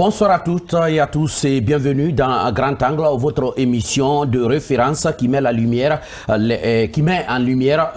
Bonsoir à toutes et à tous et bienvenue dans Grand Angle, votre émission de référence qui met en lumière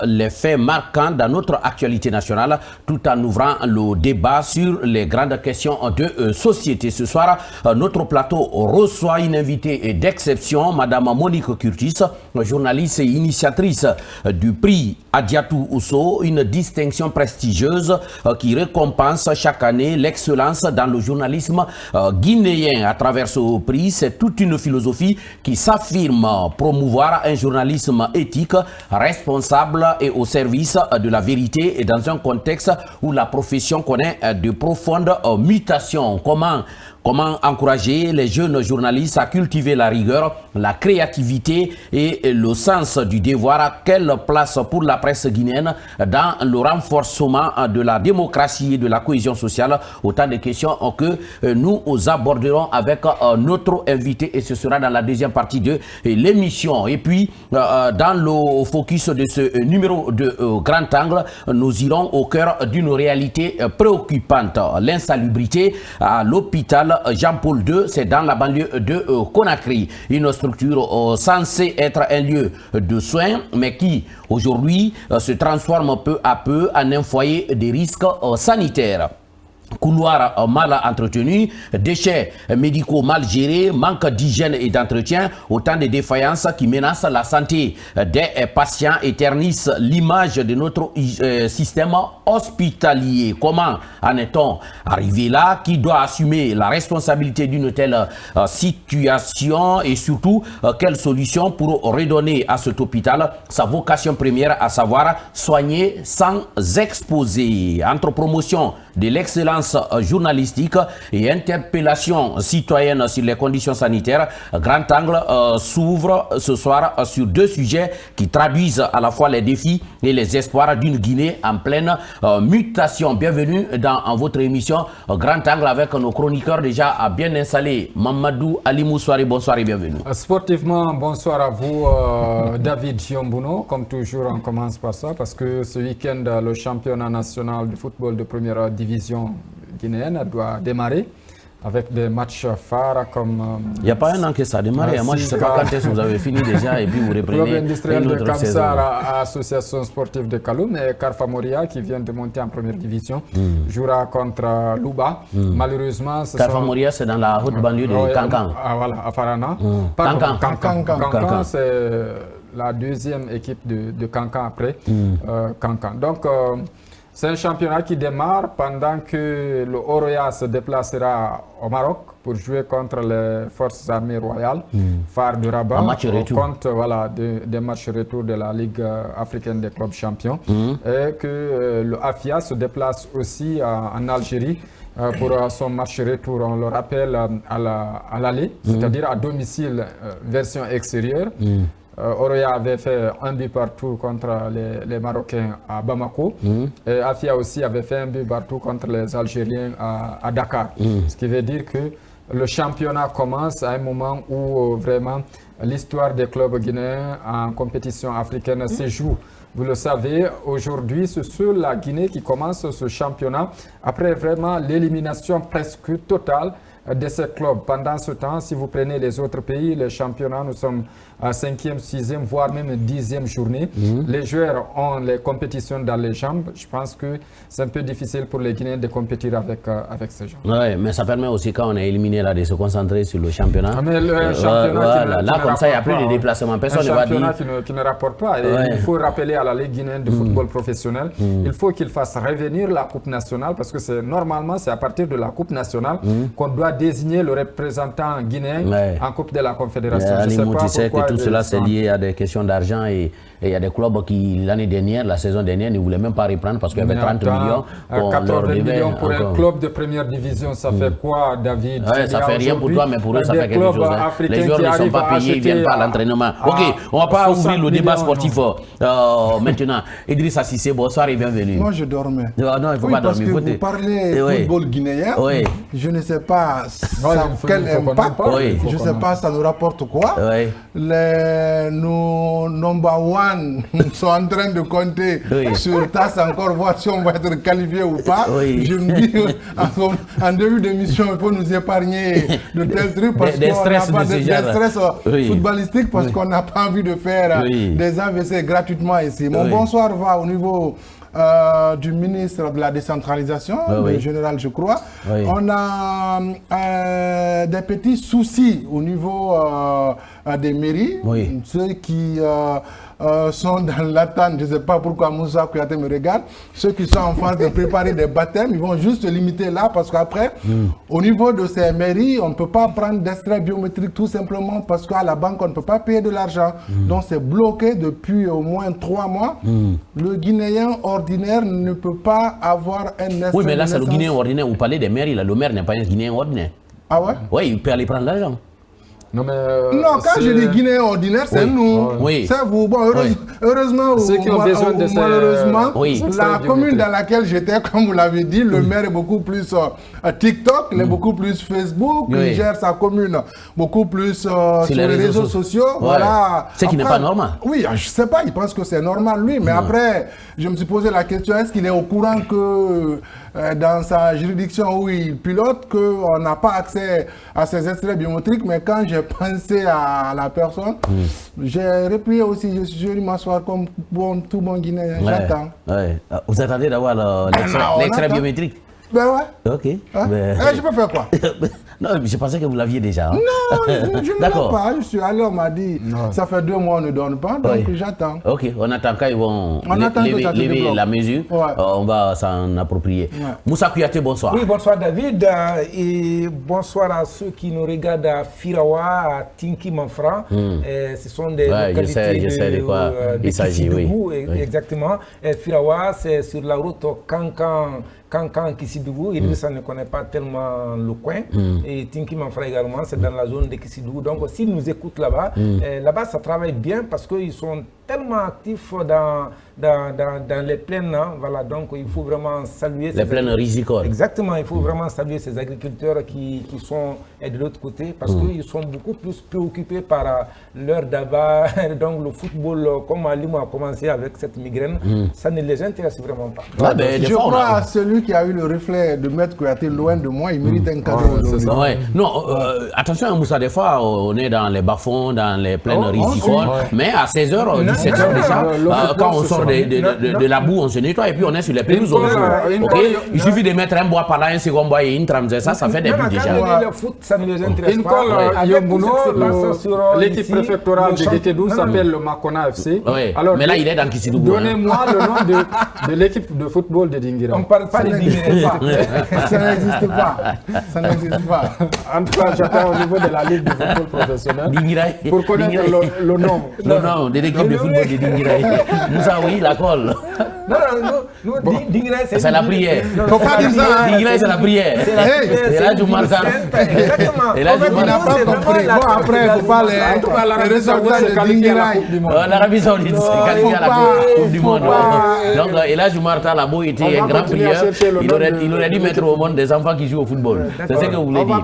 les faits marquants dans notre actualité nationale tout en ouvrant le débat sur les grandes questions de société. Ce soir, notre plateau reçoit une invitée d'exception, Madame Monique Curtis, journaliste et initiatrice du prix Adiatou Ousso, une distinction prestigieuse qui récompense chaque année l'excellence dans le journalisme guinéen. À travers ce prix, c'est toute une philosophie qui s'affirme promouvoir un journalisme éthique, responsable et au service de la vérité et dans un contexte où la profession connaît de profondes mutations. Comment encourager les jeunes journalistes à cultiver la rigueur, la créativité et le sens du devoir? Quelle place pour la presse guinéenne dans le renforcement de la démocratie et de la cohésion sociale? Autant de questions que nous aborderons avec notre invité et ce sera dans la deuxième partie de l'émission. Et puis, dans le focus de ce numéro de Grand Angle, nous irons au cœur d'une réalité préoccupante. L'insalubrité à l'hôpital Jean-Paul II, c'est dans la banlieue de Conakry, une structure censée être un lieu de soins, mais qui aujourd'hui se transforme peu à peu en un foyer des risques sanitaires. Couloirs mal entretenus, déchets médicaux mal gérés, manque d'hygiène et d'entretien, autant de défaillances qui menacent la santé des patients et ternissent l'image de notre système hospitalier. Comment en est-on arrivé là? Qui doit assumer la responsabilité d'une telle situation et surtout quelle solution pour redonner à cet hôpital sa vocation première, à savoir soigner sans exposer? Entre promotion de l'excellence journalistique et interpellation citoyenne sur les conditions sanitaires, Grand Angle s'ouvre ce soir sur deux sujets qui traduisent à la fois les défis et les espoirs d'une Guinée en pleine mutation. Bienvenue dans votre émission Grand Angle avec nos chroniqueurs déjà bien installés. Mamadou Ali Moussoari, bonsoir et bienvenue. Sportivement, bonsoir à vous David Chiombuno. Comme toujours, on commence par ça parce que ce week-end, le championnat national de football de première division guinéenne doit démarrer avec des matchs phares comme... Il n'y a pas un an que ça a démarré. Moi, je ne sais pas quand est-ce que vous avez fini déjà et puis vous reprenez Club industriel une de autre Kamsar saison. Association sportive de Kaloum et Karfa Moria qui vient de monter en première division jouera contre Louba. Malheureusement, Karfa Moria, c'est dans la haute banlieue de Kankan. Voilà, à Farana. Kankan, c'est la deuxième équipe de Kankan après Kankan. Donc, c'est un championnat qui démarre pendant que le Oroya se déplacera au Maroc pour jouer contre les forces armées royales, phare de Rabat, contre des matchs retour de la Ligue africaine des clubs champions. Et que le AFIA se déplace aussi en Algérie pour son match retour, on le rappelle, à l'aller, c'est-à-dire à domicile, version extérieure. Oroya avait fait un but partout contre les Marocains à Bamako. Et Afia aussi avait fait un but partout contre les Algériens à Dakar. Ce qui veut dire que le championnat commence à un moment où vraiment l'histoire des clubs guinéens en compétition africaine se joue. Vous le savez, aujourd'hui, c'est sur la Guinée qui commence ce championnat après vraiment l'élimination presque totale de ces clubs. Pendant ce temps, si vous prenez les autres pays, les championnats, nous sommes à 5e, 6e, voire même 10e journée. Les joueurs ont les compétitions dans les jambes. Je pense que c'est un peu difficile pour les Guinéens de compétir avec ces gens. Oui, mais ça permet aussi, quand on est éliminé là, de se concentrer sur le championnat. Mais le championnat là, comme ça, il n'y a plus de déplacement. Personne ne va dire. Un championnat qui ne rapporte pas. Et il faut rappeler à la Ligue guinéenne de football professionnel, il faut qu'il fasse revenir la Coupe nationale parce que normalement, c'est à partir de la Coupe nationale qu'on doit désigner le représentant guinéen en Coupe de la Confédération. Tu sais que tout cela c'est lié à des questions d'argent et il y a des clubs qui l'année dernière, la saison dernière, ne voulaient même pas reprendre parce qu'il y avait 30 millions. 80 millions pour un club de première division, ça fait quoi, David? Ça fait rien pour toi, mais pour eux ça fait quelque chose. Les joueurs ne sont pas payés, ils ne viennent pas à l'entraînement. Ok, on ne va pas ouvrir le débat sportif maintenant. Idrissa Cissé, bonsoir et bienvenue. Moi je dormais. Non, il ne faut pas dormir. Parce que vous parlez football guinéen, je ne sais pas quel impact. Je ne sais pas, ça nous rapporte quoi. Nos number one sont en train de compter sur TAS encore, voir si on va être qualifié ou pas. Je me dis, en début d'émission, il faut nous épargner de tels trucs parce qu'on n'a pas de stress footballistique, parce qu'on n'a pas envie de faire des AVC gratuitement ici. Mon bonsoir va au niveau du ministre de la décentralisation, le général, je crois. On a des petits soucis au niveau des mairies. Ceux qui sont dans l'attente, je ne sais pas pourquoi Moussa Kouyaté me regarde, ceux qui sont en phase de préparer des baptêmes, ils vont juste se limiter là parce qu'après, au niveau de ces mairies, on ne peut pas prendre d'extrait biométrique tout simplement parce qu'à la banque, on ne peut pas payer de l'argent. Donc c'est bloqué depuis au moins 3 mois. Le Guinéen ordinaire ne peut pas avoir un extrait. Oui, mais là, c'est le Guinéen ordinaire. Vous parlez des mairies, là. Le maire n'est pas un Guinéen ordinaire. Ah ouais? Oui, il peut aller prendre l'argent. Non, mais non, quand je dis Guinéen ordinaire, c'est nous. C'est vous. Bon, heureusement, ceux qui ont besoin de malheureusement, la commune dans laquelle j'étais, comme vous l'avez dit, le maire est beaucoup plus TikTok, il est beaucoup plus Facebook, il gère sa commune beaucoup plus sur les réseaux sociaux. Voilà. Ce qui n'est pas normal. Oui, je ne sais pas, il pense que c'est normal, lui. Mais après, je me suis posé la question, est-ce qu'il est au courant que dans sa juridiction où il pilote, qu'on n'a pas accès à ces extraits biométriques, mais quand j'ai pensé à la personne, j'ai replié aussi, je suis venu m'asseoir comme tout bon Guinéen, j'attends. Vous attendez d'avoir l'extrait biométrique? Ben ouais. Ok. Je peux faire quoi? Non, je pensais que vous l'aviez déjà. Non, je ne l'ai pas. Je suis allé, on m'a dit, ça fait 2 mois, on ne donne pas, donc j'attends. Ok, on attend quand ils vont lever la mesure, on va s'en approprier. Moussa Kouyaté, bonsoir. Oui, bonsoir David, et bonsoir à ceux qui nous regardent à Firawa, à Tinki Manfra. Ce sont des localités je sais de quoi il s'agit, exactement. Firawa, c'est sur la route Kankan Kissidougou, Idrissa ne connaît pas tellement le coin, et Tinki Manfra également, c'est dans la zone de Kissidougou. Donc s'ils nous écoutent là-bas, là-bas ça travaille bien parce qu'ils sont tellement actifs dans les plaines, voilà, donc il faut vraiment saluer les plaines rizicoles. Exactement, il faut vraiment saluer ces agriculteurs qui sont de l'autre côté parce qu'ils sont beaucoup plus préoccupés par leur d'abat, donc le football, comme Alim a commencé avec cette migraine, ça ne les intéresse vraiment pas. Je crois à celui qui a eu le reflet de Maître Kouyaté loin de moi, il mérite un cadeau. Non, attention Moussa, des fois on est dans les bas-fonds, dans les plaines rizicoles, mais à 16h, 17h déjà, quand on sort de la boue, on se nettoie et puis on est sur les pelouses. Il suffit de mettre un bois par là, un second bois et une trame, ça fait des buts déjà. Le foot, ça ne les intéresse pas. L'équipe préfectorale de Kékédou s'appelle le Makona FC. Alors, mais là, il est dans Kissidougou. Donnez-moi le nom de l'équipe de football de Dingira. On ne parle pas de Dingira. Ça n'existe pas. Ça n'existe pas. En tout cas, j'attends au niveau de la Ligue de football professionnel pour connaître le nom. Le nom de l'équipe de football de Dingira. Moussa, oui, la colle. Non, Dingira, c'est la prière. Il ne faut pas dire ça. Dingira, c'est la prière. C'est là du Marca. Exactement. Et là, il n'a pas compris. Bon, après, il faut pas les ressortir de Dingira. L'Arabie Saoudite s'est qualifiée à la Coupe du Monde. Donc, et là, Marta Labo était un grand prieur. Il aurait dû mettre au monde des enfants qui jouent au football. C'est ce que vous voulez dire.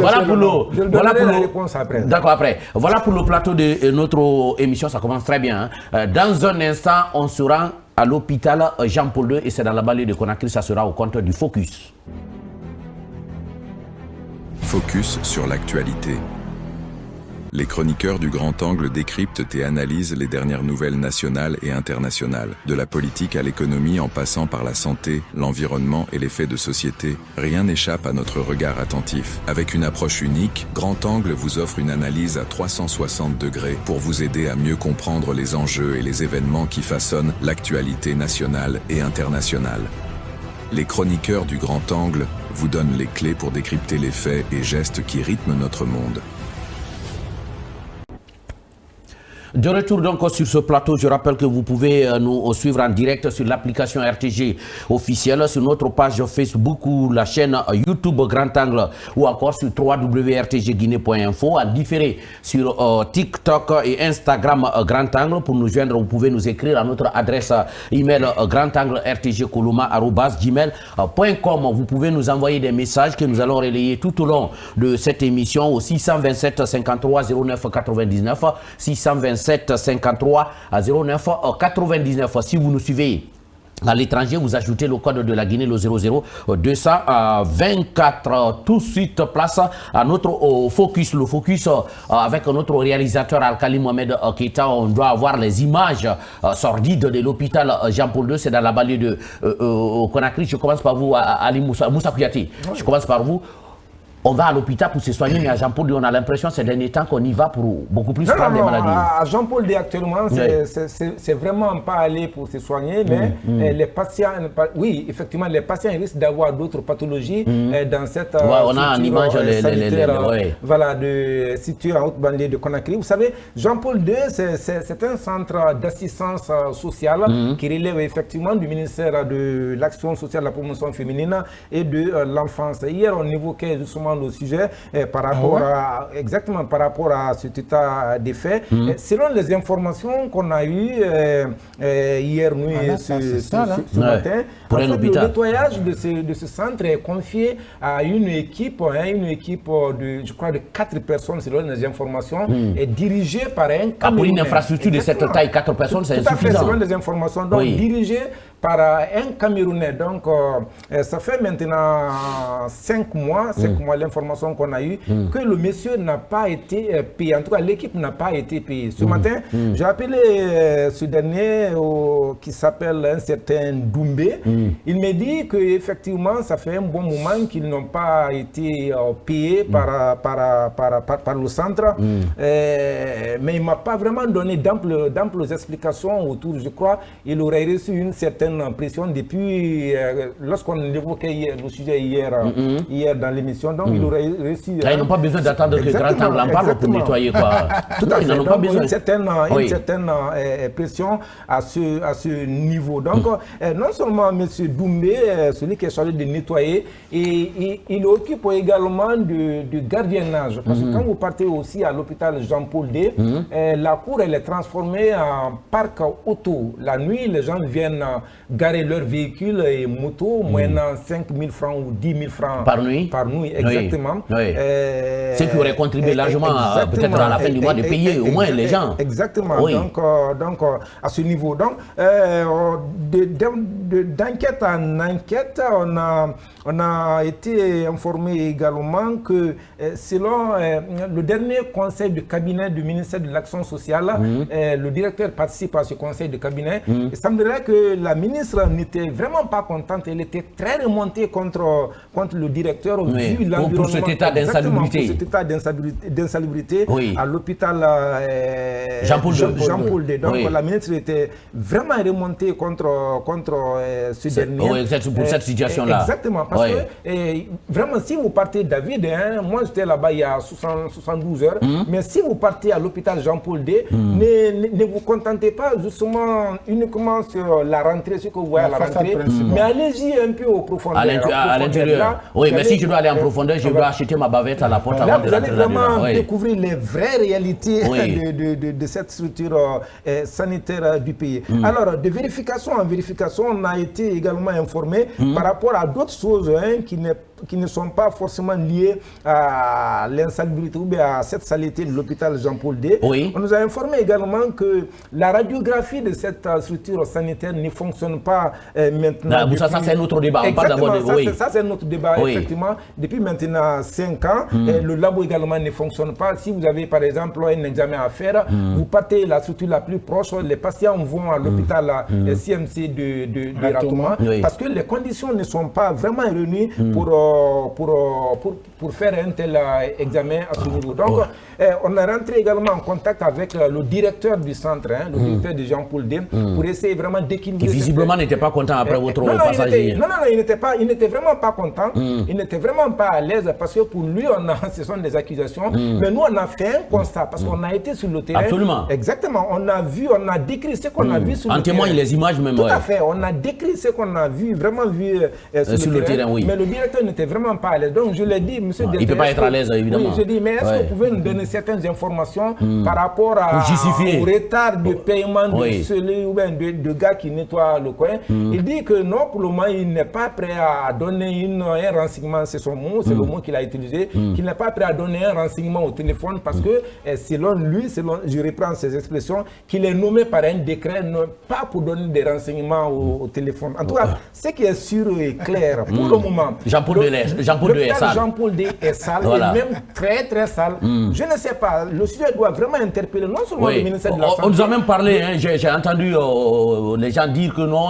Voilà pour le. D'accord, après. Voilà pour le plateau de notre émission. Ça commence très bien. Dans un instant, on se rend à l'hôpital Jean-Paul II et c'est dans la banlieue de Conakry. Ça sera au compte du Focus. Focus sur l'actualité. Les chroniqueurs du Grand Angle décryptent et analysent les dernières nouvelles nationales et internationales. De la politique à l'économie en passant par la santé, l'environnement et les faits de société, rien n'échappe à notre regard attentif. Avec une approche unique, Grand Angle vous offre une analyse à 360 degrés pour vous aider à mieux comprendre les enjeux et les événements qui façonnent l'actualité nationale et internationale. Les chroniqueurs du Grand Angle vous donnent les clés pour décrypter les faits et gestes qui rythment notre monde. De retour donc sur ce plateau, je rappelle que vous pouvez nous suivre en direct sur l'application RTG officielle, sur notre page Facebook ou la chaîne YouTube Grand Angle ou encore sur www.rtgguinée.info, à différer sur TikTok et Instagram Grand Angle. Pour nous joindre, vous pouvez nous écrire à notre adresse email grandanglertgcoloma@gmail.com. Vous pouvez nous envoyer des messages que nous allons relayer tout au long de cette émission au 627 53 09 99 627 53 09 99. Si vous nous suivez à l'étranger, vous ajoutez le code de la Guinée, le 00224. Tout de suite, place à notre focus. Le focus avec notre réalisateur Alkali Mohamed Keita. On doit avoir les images sordides de l'hôpital Jean-Paul II. C'est dans la banlieue de Conakry. Je commence par vous, Ali Moussa Kouyaté. Je commence par vous. On va à l'hôpital pour se soigner, mais à Jean-Paul II, on a l'impression ces derniers temps qu'on y va pour beaucoup plus prendre des maladies. À Jean-Paul II, actuellement, c'est vraiment pas aller pour se soigner, mais les patients, oui, effectivement, les patients risquent d'avoir d'autres pathologies dans cette on a en image voilà, situé en haute banlieue de Conakry. Vous savez, Jean-Paul II, c'est un centre d'assistance sociale qui relève effectivement du ministère de l'Action sociale, de la promotion féminine et de l'enfance. Hier, on évoquait justement le sujet par rapport exactement par rapport à cet état des faits. Selon les informations qu'on a eues hier nuit ce matin, en fait, le nettoyage de ce centre est confié à une équipe de, je crois, de 4 personnes selon les informations, et dirigée par un Camerounais. Pour une infrastructure de cette taille, 4 personnes, c'est insuffisant. Tout à fait, selon les informations. Donc, dirigée par un Camerounais. Donc, ça fait maintenant 5 mois l'information qu'on a eue, que le monsieur n'a pas été payé. En tout cas, l'équipe n'a pas été payée. Ce matin, j'ai appelé ce dernier qui s'appelle un certain Doumbé. Il me dit qu'effectivement, ça fait un bon moment qu'ils n'ont pas été payés par le centre. Mais il ne m'a pas vraiment donné d'amples explications autour. Je crois qu'il aurait reçu une certaine pression depuis lorsqu'on évoquait le sujet hier dans l'émission. Donc, il aurait réussi. Ils n'ont pas besoin d'attendre que Grand Angle en parle pour nettoyer, quoi. Ils n'en ont pas besoin. Une certaine pression à ce niveau. Donc, non seulement M. Doumbé, celui qui est chargé de nettoyer, et il occupe également du gardiennage. Parce que quand vous partez aussi à l'hôpital Jean-Paul II, la cour elle est transformée en parc auto. La nuit, les gens viennent garer leurs véhicules et motos, moyennant 5 000 francs ou 10 000 francs par nuit. Par nuit, exactement. Ce qui aurait contribué largement peut-être à la fin du mois de payer au moins les gens. Exactement. Donc, à ce niveau. Donc, d'enquête en enquête, on a été informé également que selon le dernier conseil de cabinet du ministère de l'Action sociale, le directeur participe à ce conseil de cabinet. Il semblerait que la ministre n'était vraiment pas contente. Elle était très remontée contre le directeur vu l'environnement. Pour cet état d'insalubrité. Pour cet état d'insalubrité à l'hôpital Jean-Paul II. Donc la ministre était vraiment remontée contre ce dernier. Pour cette situation-là. Exactement. Parce que vraiment, si vous partez, David, moi j'étais là-bas il y a 72 heures, mais si vous partez à l'hôpital Jean-Paul II, ne vous contentez pas justement uniquement sur la rentrée, ce que vous voyez à la rentrée, mais allez-y un peu au profondeur. À l'intérieur. Oui, mais si je dois aller en profondeur, je dois acheter ma bavette à la porte avant de vous allez vraiment découvrir les vraies réalités de cette structure sanitaire du pays. Alors, de vérification en vérification, on a été également informé par rapport à d'autres choses qui ne sont pas forcément liées à l'insalubrité ou bien à cette saleté de l'hôpital Jean-Paul II. On nous a informé également que la radiographie de cette structure sanitaire ne fonctionne pas maintenant. Ça, c'est un autre débat. On parle d'abord de... Ça, c'est un autre débat, effectivement. Depuis maintenant 5 ans, le labo également ne fonctionne pas. Si vous avez, par exemple, un examen à faire, vous partez la structure la plus proche, les patients vont à l'hôpital CMC de Ratoma, parce que les conditions ne sont pas vraiment réunies pour faire un tel examen à ce niveau. Donc, on a rentré également en contact avec le directeur du centre, le directeur de Jean-Paul D, pour essayer vraiment d'équilibrer. Qui visiblement n'était pas content après votre passage. Non, il n'était vraiment pas content. Il n'était vraiment pas à l'aise parce que pour lui, ce sont des accusations. Mais nous, on a fait un constat parce qu'on a été sur le terrain. Absolument. Exactement. On a décrit ce qu'on a vu sur le terrain. En témoignent les images même. Tout à fait. On a décrit ce qu'on a vu, vraiment vu sur le terrain. Oui. Mais le directeur n'était vraiment pas à l'aise. Donc, je l'ai dit, monsieur il ne peut pas être à l'aise, évidemment. Oui, je dis, mais est-ce que vous pouvez nous donner certaines informations par rapport au retard de paiement de celui ou bien de gars qui nettoie le coin? Il dit que non, pour le moment, il n'est pas prêt à donner un renseignement, c'est son mot, c'est le mot qu'il a utilisé, qu'il n'est pas prêt à donner un renseignement au téléphone parce que selon lui, je reprends ses expressions, qu'il est nommé par un décret, non pas pour donner des renseignements au téléphone. En tout cas, ce qui est sûr et clair pour le moment. Jean-Paul D est sale, et même très très sale. Je ne sais pas, le sujet doit vraiment interpeller non seulement le ministère de la Santé. On nous a même parlé, j'ai entendu les gens dire que non,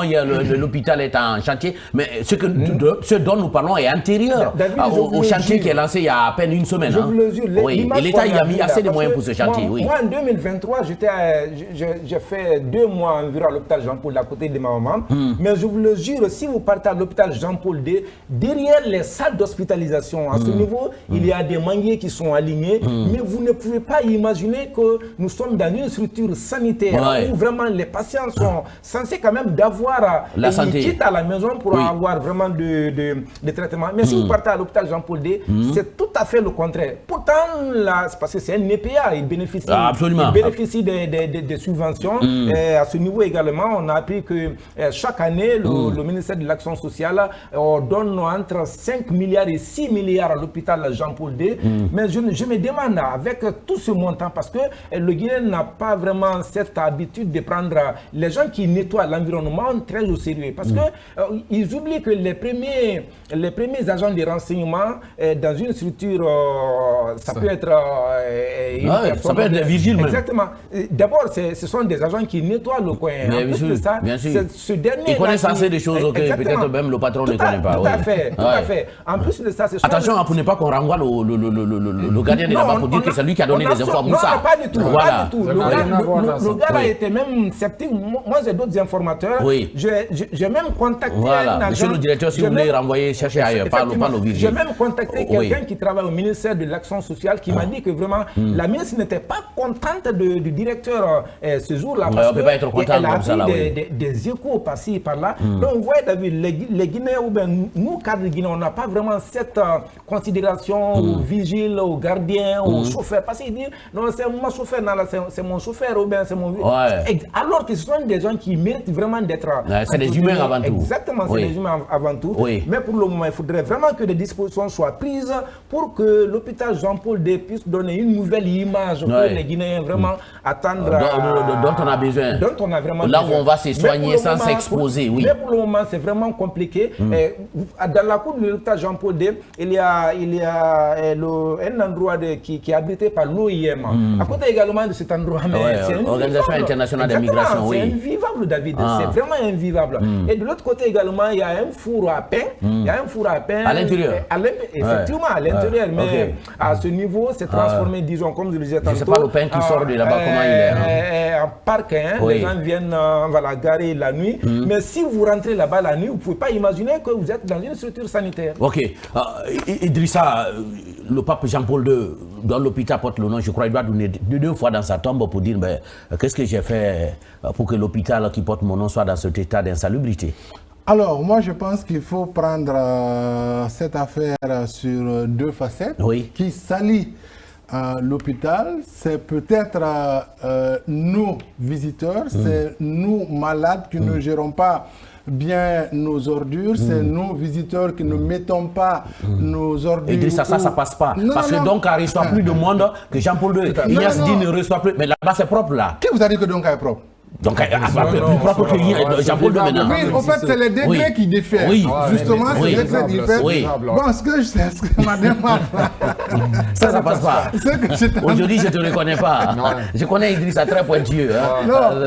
l'hôpital est en chantier, mais ce dont nous parlons est antérieur au chantier qui est lancé il y a à peine une semaine. Je vous le jure, et l'État y a mis assez de moyens pour ce chantier. Moi, en 2023, j'ai fait 2 mois environ à l'hôpital Jean-Paul à côté de ma maman. Mais je vous le jure, si vous partez à l'hôpital Jean-Paul D, derrière les salles d'hospitalisation, à ce niveau, il y a des manguiers qui sont alignés, mais vous ne pouvez pas imaginer que nous sommes dans une structure sanitaire où vraiment les patients sont censés quand même d'avoir la santé. Ils quittent à la maison pour avoir vraiment de traitement. Mais si vous partez à l'hôpital Jean-Paul D, c'est tout à fait le contraire. Pourtant, là, c'est parce que c'est un EPA, il bénéficie, des subventions. Et à ce niveau également, on a appris que chaque année, le ministère de l'Action sociale donne entre 5 milliards et 6 milliards à l'hôpital Jean-Paul D. Mais je me demande, avec tout ce montant, parce que le Guinéen n'a pas vraiment cette habitude de prendre les gens qui nettoient l'environnement très au sérieux. Parce que ils oublient que les premiers agents de renseignement dans une structure, ça peut être ça peut être des vigiles même. Exactement. D'abord, ce sont des agents qui nettoient le coin. Mais en plus de ça, ce dernier ils connaissent assez des choses que peut-être même le patron ne connaît pas. Tout à fait, tout à fait. En plus de ça, attention, pour ne pas qu'on renvoie le gardien de là-bas pour dire que c'est lui qui a donné des infos à Moussa. Non, pas du tout. Pas du tout. Le gars a été même sceptique. Moi, j'ai d'autres informateurs. J'ai même contacté un agent. Monsieur le directeur, si vous voulez renvoyer, chercher ailleurs, pas le vigile. J'ai même contacté quelqu'un qui travaille au ministère de l'Action sociale qui m'a dit que vraiment, la ministre n'était pas contente du directeur ce jour-là. On ne peut pas être content comme ça là. Des échos par-ci, par-là. Donc, vous voyez, David, les Guinéens, ou bien nous, cadres guinéens, on n'a pas vraiment cette considération aux vigiles, aux gardiens, aux chauffeurs. Parce qu'ils disent, non, c'est mon chauffeur, c'est mon chauffeur, ou bien c'est mon... Alors que ce sont des gens qui méritent vraiment d'être... c'est des humains avant tout. Exactement, c'est des humains avant tout. Mais pour le moment, il faudrait vraiment que des dispositions soient prises pour que l'hôpital Jean-Paul D puisse donner une nouvelle image pour les Guinéens vraiment attendre... Dont on a besoin. Dont on a vraiment là où on va se soigner sans s'exposer, Mais pour le moment, c'est vraiment compliqué. Dans la cour de l'hôpital Jean-Paul D, il y a un endroit qui est habité par l'OIM. À côté également de cet endroit, c'est Organisation internationale des migrations, c'est invivable, David. C'est vraiment invivable. Et de l'autre côté également, il y a un four à pain. Il y a un four à pain. À l'intérieur. Effectivement, à l'intérieur. Mais à ce niveau, c'est transformé, disons, comme je le disais tantôt. Je ne sais pas le pain qui sort de là-bas, comment il est. En parc, les gens viennent garer la nuit. Mais si vous rentrez là-bas la nuit, vous ne pouvez pas imaginer que vous êtes dans une structure sanitaire. Ok. Idrissa, le pape Jean-Paul II, dans l'hôpital porte le nom, je crois, il doit donner 2 fois dans sa tombe pour dire qu'est-ce que j'ai fait pour que l'hôpital qui porte mon nom soit dans cet état d'insalubrité. Alors, moi, je pense qu'il faut prendre cette affaire sur 2 facettes qui s'allient. L'hôpital, c'est peut-être nous visiteurs, c'est nous malades qui ne gérons pas bien nos ordures, c'est nous visiteurs qui ne mettons pas nos ordures. Et dire ça passe pas. Parce que donc, il reçoit plus de monde que Jean-Paul II. Ignace dit ne reçoit plus. Mais là-bas, c'est propre là. Qui vous a dit que donc est propre? Donc, plus propre que Jean-Paul Doménard. Oui, en fait, c'est les degrés qui diffèrent. Oui. Justement, c'est les degrés qui diffèrent. Oui. Bon, ce que je sais, ce que ma démarche... Ça passe pas. Aujourd'hui, je ne te reconnais pas. Je connais Idrissa très pointueux.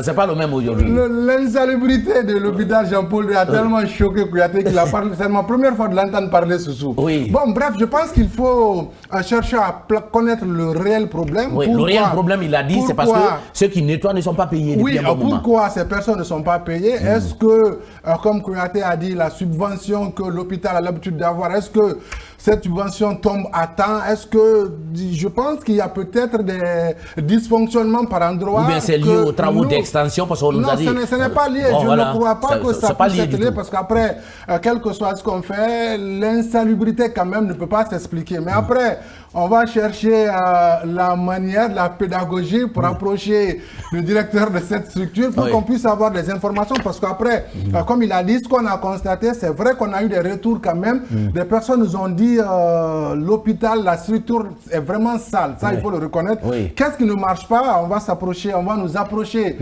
C'est pas le même aujourd'hui. L'insalubrité de l'hôpital Jean-Paul a tellement choqué Kouyaté qu'il a parlé. C'est ma première fois de l'entendre parler Soussou. Oui. Bon, bref, je pense qu'il faut chercher à connaître le réel problème. Oui, le réel problème, il a dit, c'est parce que ceux qui nettoient ne sont pas payés depuis un bon moment. Pourquoi ces personnes ne sont pas payées? Est-ce que, comme Kouyaté a dit, la subvention que l'hôpital a l'habitude d'avoir, est-ce que cette subvention tombe à temps? Est-ce que, je pense qu'il y a peut-être des dysfonctionnements par endroit. Ou bien c'est lié aux travaux d'extension, parce qu'on nous a dit... Non, ce n'est pas lié. Je ne crois pas que ça puisse être lié, parce qu'après, quel que soit ce qu'on fait, l'insalubrité quand même ne peut pas s'expliquer. Mais après, on va chercher la manière, la pédagogie pour approcher le directeur de cette structure pour qu'on puisse avoir des informations. Parce qu'après, comme il a dit, ce qu'on a constaté, c'est vrai qu'on a eu des retours quand même. Des personnes nous ont dit l'hôpital, la structure est vraiment sale. Ça, il faut le reconnaître. Qu'est-ce qui ne marche pas? On va s'approcher, on va nous approcher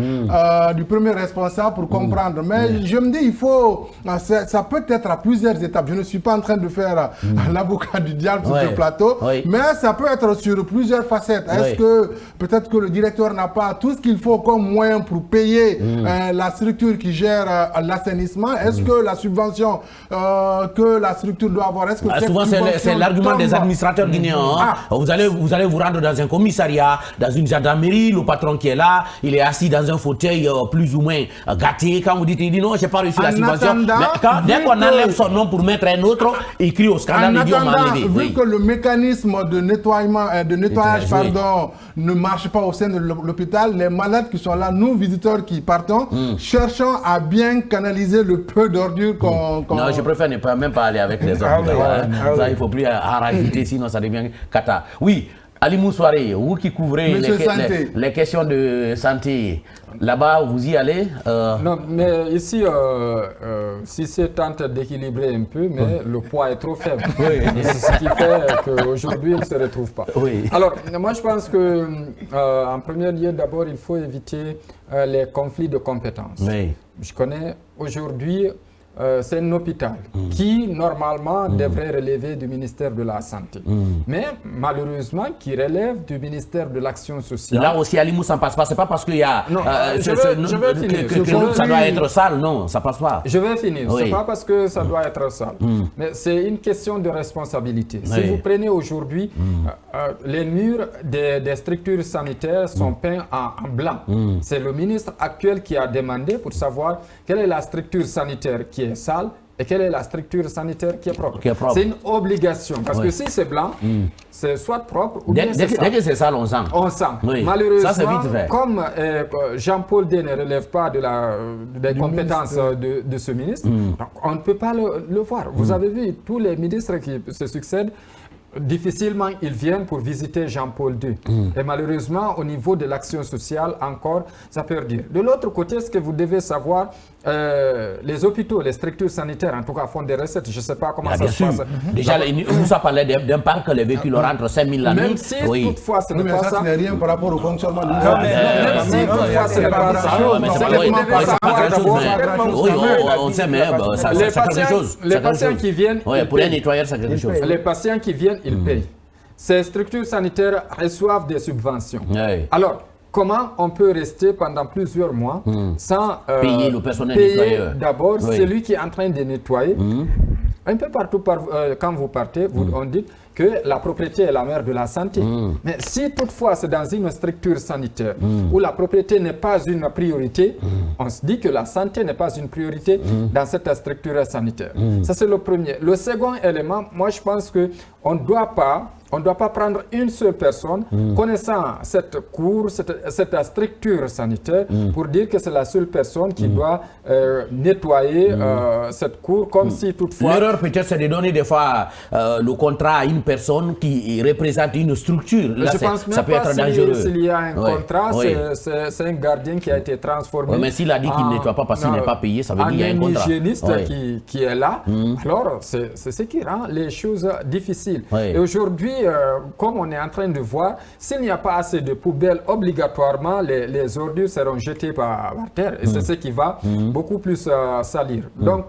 du premier responsable pour comprendre. Mais je me dis, il faut... ça peut être à plusieurs étapes. Je ne suis pas en train de faire l'avocat du diable sur ce plateau. Mais ça peut être sur plusieurs facettes. Est-ce que peut-être que le directeur n'a pas tout ce qu'il faut comme moyen pour payer la structure qui gère l'assainissement? Est-ce que la subvention que la structure doit avoir, est-ce que souvent c'est l'argument des administrateurs guinéens. Vous allez vous rendre dans un commissariat, dans une gendarmerie, le patron qui est là, il est assis dans un fauteuil plus ou moins gâté. Quand vous dites, il dit non, j'ai pas reçu la subvention. Mais dès qu'on enlève son nom pour mettre un autre, il crie au scandale, il dit on m'a enlevé. Vu que le mécanisme de nettoyage ne marche pas au sein de l'hôpital, les malades qui sont là, nous visiteurs qui partons, cherchons à bien canaliser le peu d'ordures qu'on... Non, je préfère ne pas, même pas aller avec les ordures. Ça, il ne faut plus en rajouter, sinon ça devient cata. Oui, Ali Moussouari, vous qui couvrez les questions de santé, là-bas, vous y allez Non, mais ici, si c'est tente d'équilibrer un peu, mais le poids est trop faible. C'est ce qui fait qu'aujourd'hui, il ne se retrouve pas. Alors, moi, je pense qu'en premier lieu, d'abord, il faut éviter les conflits de compétences. Je connais aujourd'hui... c'est un hôpital qui, normalement, devrait relever du ministère de la Santé. Mais, malheureusement, qui relève du ministère de l'Action sociale. Là aussi, Ali Moussa, ça ne passe pas. C'est pas parce qu'il y a... Non, je vais finir. Que ça doit être sale, non, ça ne passe pas. Je vais finir. C'est pas parce que ça doit être sale. Mais c'est une question de responsabilité. Si vous prenez aujourd'hui, les murs des structures sanitaires sont peints en blanc. C'est le ministre actuel qui a demandé pour savoir quelle est la structure sanitaire qui est sale et quelle est la structure sanitaire qui est propre. C'est une obligation. Parce que si c'est blanc, c'est soit propre ou bien c'est sale. Dès que c'est sale, on sent. On sent. Malheureusement, comme Jean-Paul D ne relève pas des compétences de ce ministre, donc on ne peut pas le voir. Vous avez vu, tous les ministres qui se succèdent, difficilement ils viennent pour visiter Jean-Paul II. Et malheureusement, au niveau de l'action sociale, encore, ça peut dire. De l'autre côté, ce que vous devez savoir, les hôpitaux, les structures sanitaires, en tout cas, font des recettes. Je ne sais pas comment ça se passe. Déjà, vous parlez d'un parc, les véhicules rentrent 5 000 l'année. Même si toutefois ce n'est pas ça. Ce n'est rien par rapport au fonctionnement du même si toutefois ce n'est pas ça. Oui, on sait, mais c'est quelque chose. Les patients qui viennent, pour les nettoyeurs, c'est quelque chose. Les patients qui viennent, ils payent. Ces structures sanitaires reçoivent des subventions. Alors, comment on peut rester pendant plusieurs mois sans payer le personnel nettoyeur? D'abord, celui qui est en train de nettoyer. Un peu partout, quand vous partez, on dit que la propriété est la mère de la santé. Mais si toutefois c'est dans une structure sanitaire où la propriété n'est pas une priorité, on se dit que la santé n'est pas une priorité dans cette structure sanitaire. Ça, c'est le premier. Le second élément, moi, je pense qu'on ne doit pas prendre une seule personne connaissant cette cour, cette structure sanitaire pour dire que c'est la seule personne qui doit nettoyer cette cour, comme si toutefois... L'erreur peut-être c'est de donner des fois le contrat à une personne qui représente une structure. Là, je pense même ça peut être dangereux. S'il y a un contrat, c'est un gardien qui a été transformé. Mais s'il a dit qu'il ne nettoie pas parce qu'il n'est pas payé, ça veut dire qu'il y a un contrat. Un hygiéniste qui est là, alors c'est ce qui rend les choses difficiles. Et aujourd'hui, comme on est en train de voir, s'il n'y a pas assez de poubelles, obligatoirement, les ordures seront jetées par terre. Et c'est ce qui va beaucoup plus salir. Donc,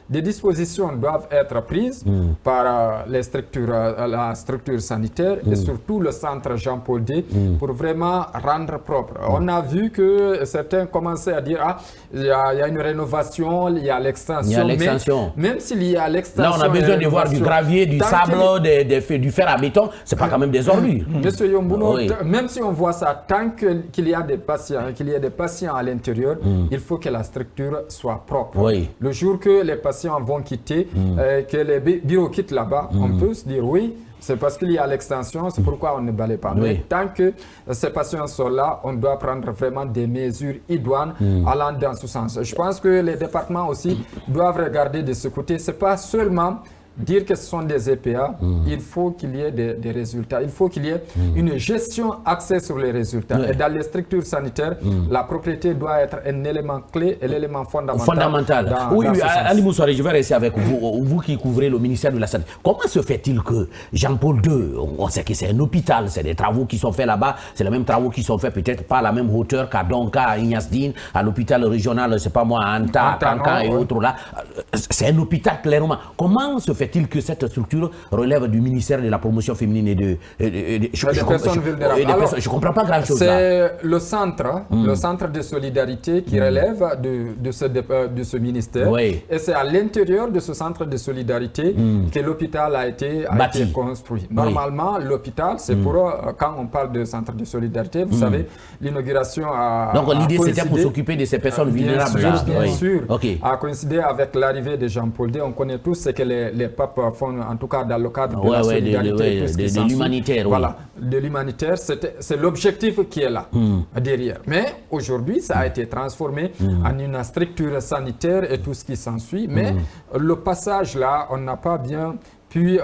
des dispositions doivent être prises par les structures, la structure sanitaire et surtout le centre Jean-Paul II pour vraiment rendre propre. On a vu que certains commençaient à dire il y a une rénovation, il y a l'extension. Même s'il y a l'extension. Là, on a besoin de voir du gravier, du sable, du fer à béton. C'est pas quand même des ordures. Monsieur Yombuno, même si on voit ça, tant qu'il y a des patients à l'intérieur, il faut que la structure soit propre. Le jour que les patients vont quitter, que les bureaux quittent là-bas, on peut se dire oui, c'est parce qu'il y a l'extension, c'est pourquoi on ne balaye pas. Mais tant que ces patients sont là, on doit prendre vraiment des mesures idoines allant dans ce sens. Je pense que les départements aussi doivent regarder de ce côté. Ce n'est pas seulement dire que ce sont des EPA, il faut qu'il y ait des résultats. Il faut qu'il y ait une gestion axée sur les résultats. Et dans les structures sanitaires, la propriété doit être un élément clé et l'élément fondamental. Oui, Ali Moussouari, je vais rester avec vous, vous qui couvrez le ministère de la Santé. Comment se fait-il que Jean-Paul II, on sait que c'est un hôpital, c'est des travaux qui sont faits là-bas, c'est les mêmes travaux qui sont faits peut-être pas à la même hauteur qu'à Donka, à Ignasdine, à l'hôpital régional, c'est pas moi, à Anta, à Kanka et autres là. C'est un hôpital clairement. Comment se fait-il que cette structure relève du ministère de la promotion féminine et des personnes vulnérables? Je ne comprends pas grand-chose. C'est le centre de solidarité qui relève de ce ministère. Et c'est à l'intérieur de ce centre de solidarité que l'hôpital a été construit. Normalement, l'hôpital, c'est pour, quand on parle de centre de solidarité, vous savez, l'inauguration a Donc l'idée c'était pour s'occuper de ces personnes vulnérables. Bien sûr. A coïncidé avec l'arrivée de Jean-Paul II. On connaît tous ce que les papes font, en tout cas dans le cadre de la solidarité. De l'humanitaire. Voilà, de l'humanitaire, c'est l'objectif qui est là, derrière. Mais aujourd'hui, ça a été transformé en une structure sanitaire et tout ce qui s'ensuit. Mais le passage là, on n'a pas bien pu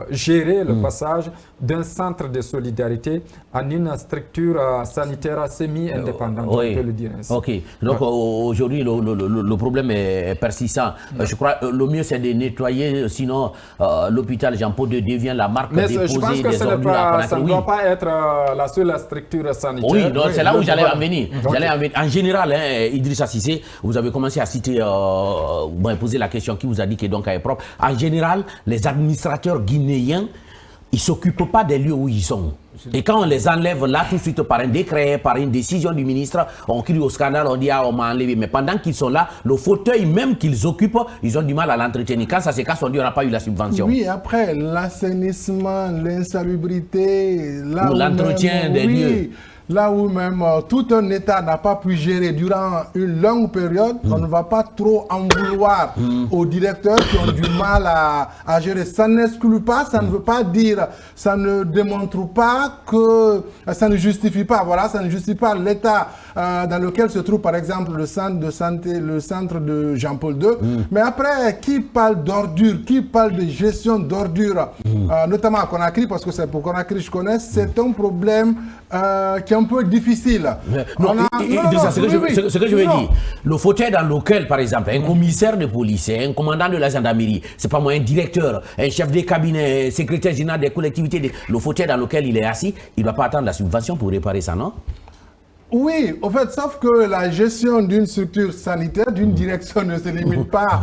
gérer le passage d'un centre de solidarité en une structure sanitaire semi-indépendante, on peut le dire ainsi. Ok, donc aujourd'hui le problème est persistant. Je crois que le mieux c'est de nettoyer, sinon l'hôpital Jean-Paul II devient la marque déposée je pense que ça ne doit pas être la seule structure sanitaire. Oui, c'est là où j'allais en venir. En général, Idrissa Cissé, vous avez commencé à citer, vous m'avez posé la question qui vous a dit que donc est propre. En général, les administrateurs guinéens, ils ne s'occupent pas des lieux où ils sont. Et quand on les enlève là tout de suite par un décret, par une décision du ministre, on crie au scandale, on dit on m'a enlevé. Mais pendant qu'ils sont là, le fauteuil même qu'ils occupent, ils ont du mal à l'entretenir. Quand ça se casse, on dit on n'a pas eu la subvention. Oui, après l'assainissement, l'insalubrité, l'entretien des lieux. Là où même tout un État n'a pas pu gérer durant une longue période, on ne va pas trop en vouloir aux directeurs qui ont du mal à gérer. Ça n'exclut pas, ça ne veut pas dire, ça ne démontre pas que ça ne justifie pas. Voilà, ça ne justifie pas l'état dans lequel se trouve par exemple le centre de santé, le centre de Jean-Paul II. Mais après, qui parle d'ordures, qui parle de gestion d'ordures, notamment à Conakry, parce que c'est pour Conakry que je connais, c'est un problème qui est un peu difficile. Ce que je veux dire, le fauteuil dans lequel, par exemple, un commissaire de police, un commandant de la gendarmerie, c'est pas moi, un directeur, un chef de cabinet, un secrétaire général des collectivités, le fauteuil dans lequel il est assis, il ne va pas attendre la subvention pour réparer ça, non? Oui, au fait, sauf que la gestion d'une structure sanitaire, d'une direction ne se limite pas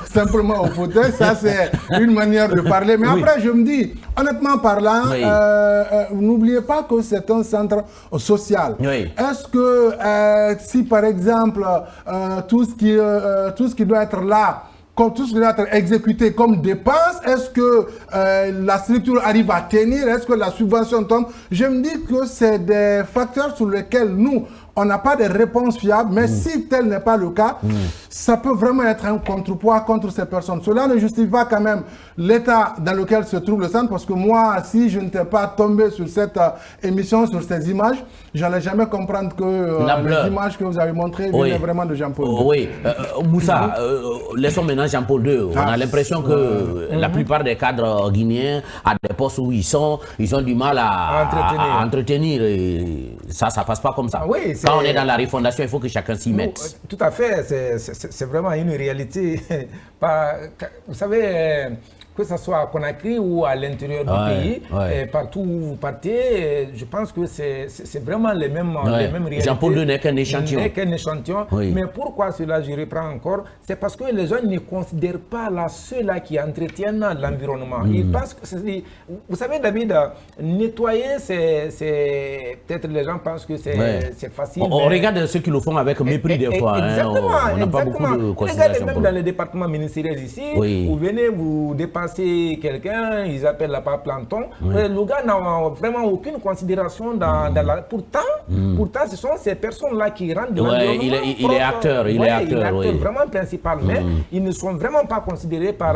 simplement au fauteuil. Ça, c'est une manière de parler. Mais après, je me dis, honnêtement parlant, n'oubliez pas que c'est un centre social. Est-ce que si, par exemple, tout ce qui doit être là, comme tout ce qui doit être exécuté comme dépense, est-ce que la structure arrive à tenir? Est-ce que la subvention tombe? Je me dis que c'est des facteurs sur lesquels nous, on n'a pas de réponse fiable, mais si tel n'est pas le cas, ça peut vraiment être un contrepoids contre ces personnes. Cela ne justifie pas quand même l'état dans lequel se trouve le centre, parce que moi, si je n'étais pas tombé sur cette émission, sur ces images, je n'allais jamais comprendre que les images que vous avez montrées venaient vraiment de Jean-Paul II. Oui, Moussa, laissons maintenant Jean-Paul II. On a l'impression que la plupart des cadres guinéens, à des postes où ils ont du mal à entretenir. Et ça ne passe pas comme ça. Oui, quand on est dans la refondation, il faut que chacun s'y mette. Tout à fait, c'est vraiment une réalité. Vous savez, que ce soit à Conakry ou à l'intérieur du pays, partout où vous partez, je pense que c'est vraiment les mêmes réalités. Jean-Paul II n'est qu'un échantillon. Mais pourquoi cela, je reprends encore, c'est parce que les gens ne considèrent pas ceux-là qui entretiennent l'environnement. Ils pensent que vous savez, David, nettoyer, c'est peut-être les gens pensent que c'est facile. On regarde ceux qui le font avec mépris des fois. Exactement. On n'a pas beaucoup de considération. Regardez même dans les départements ministériels ici, vous venez, vous dépassez quelqu'un, ils appellent la part planton. Le gars n'a vraiment aucune considération dans la... Pourtant, ce sont ces personnes-là qui rendent de l'environnement. Il est acteur. Il est acteur vraiment principal. Mais ils ne sont vraiment pas considérés par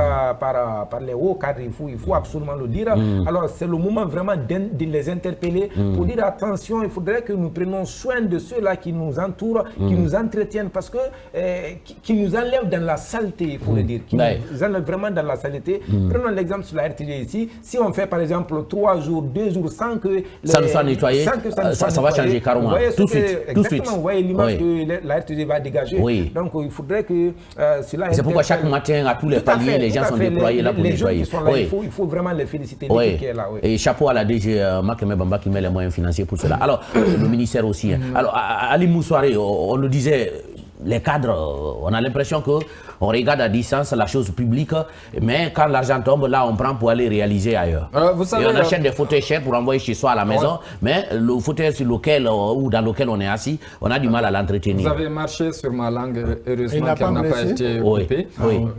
les hauts cadres. Il faut absolument le dire. Alors, c'est le moment vraiment de les interpeller pour dire attention, il faudrait que nous prenions soin de ceux-là qui nous entourent, qui nous entretiennent, parce que qui nous enlèvent dans la saleté, il faut le dire. Qui nous enlèvent vraiment dans la saleté. Prenons l'exemple sur la RTG ici. Si on fait par exemple 3 jours, 2 jours sans que ça ne soit nettoyé, ça va changer carrément. Tout de suite. Exactement, vous voyez l'image que la RTG va dégager. Donc il faudrait que cela... C'est pourquoi chaque matin, à tous les paliers, les gens sont déployés là pour nettoyer. Les gens qui sont là, il faut vraiment les féliciter. Qui est là, Et chapeau à la DG Makeme Bamba qui met les moyens financiers pour cela. Alors, le ministère aussi. Alors, Ali Moussoiré, on le disait, les cadres, on a l'impression que on regarde à distance la chose publique, mais quand l'argent tombe, là, on prend pour aller réaliser ailleurs. Vous savez, et on achète des fauteuils chers pour envoyer chez soi à la maison, mais le fauteuil sur lequel ou dans lequel on est assis, on a du mal à l'entretenir. Vous avez marché sur ma langue, heureusement qu'elle n'a pas été occupée.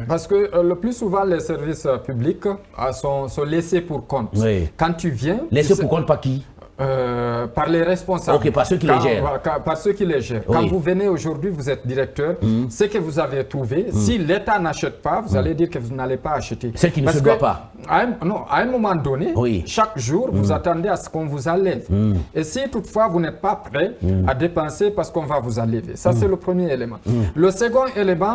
Parce que le plus souvent, les services publics sont laissés pour compte. Quand tu viens... Laissés pour compte par qui? Par les responsables. Ok, par ceux qui les gèrent. Par ceux qui les gèrent. Quand vous venez aujourd'hui, vous êtes directeur, ce que vous avez trouvé, si l'État n'achète pas, vous allez dire que vous n'allez pas acheter. Ce qui ne se doit pas. À un moment donné, chaque jour, vous attendez à ce qu'on vous enlève. Et si toutefois vous n'êtes pas prêt à dépenser parce qu'on va vous enlever. Ça, c'est le premier élément. Le second élément,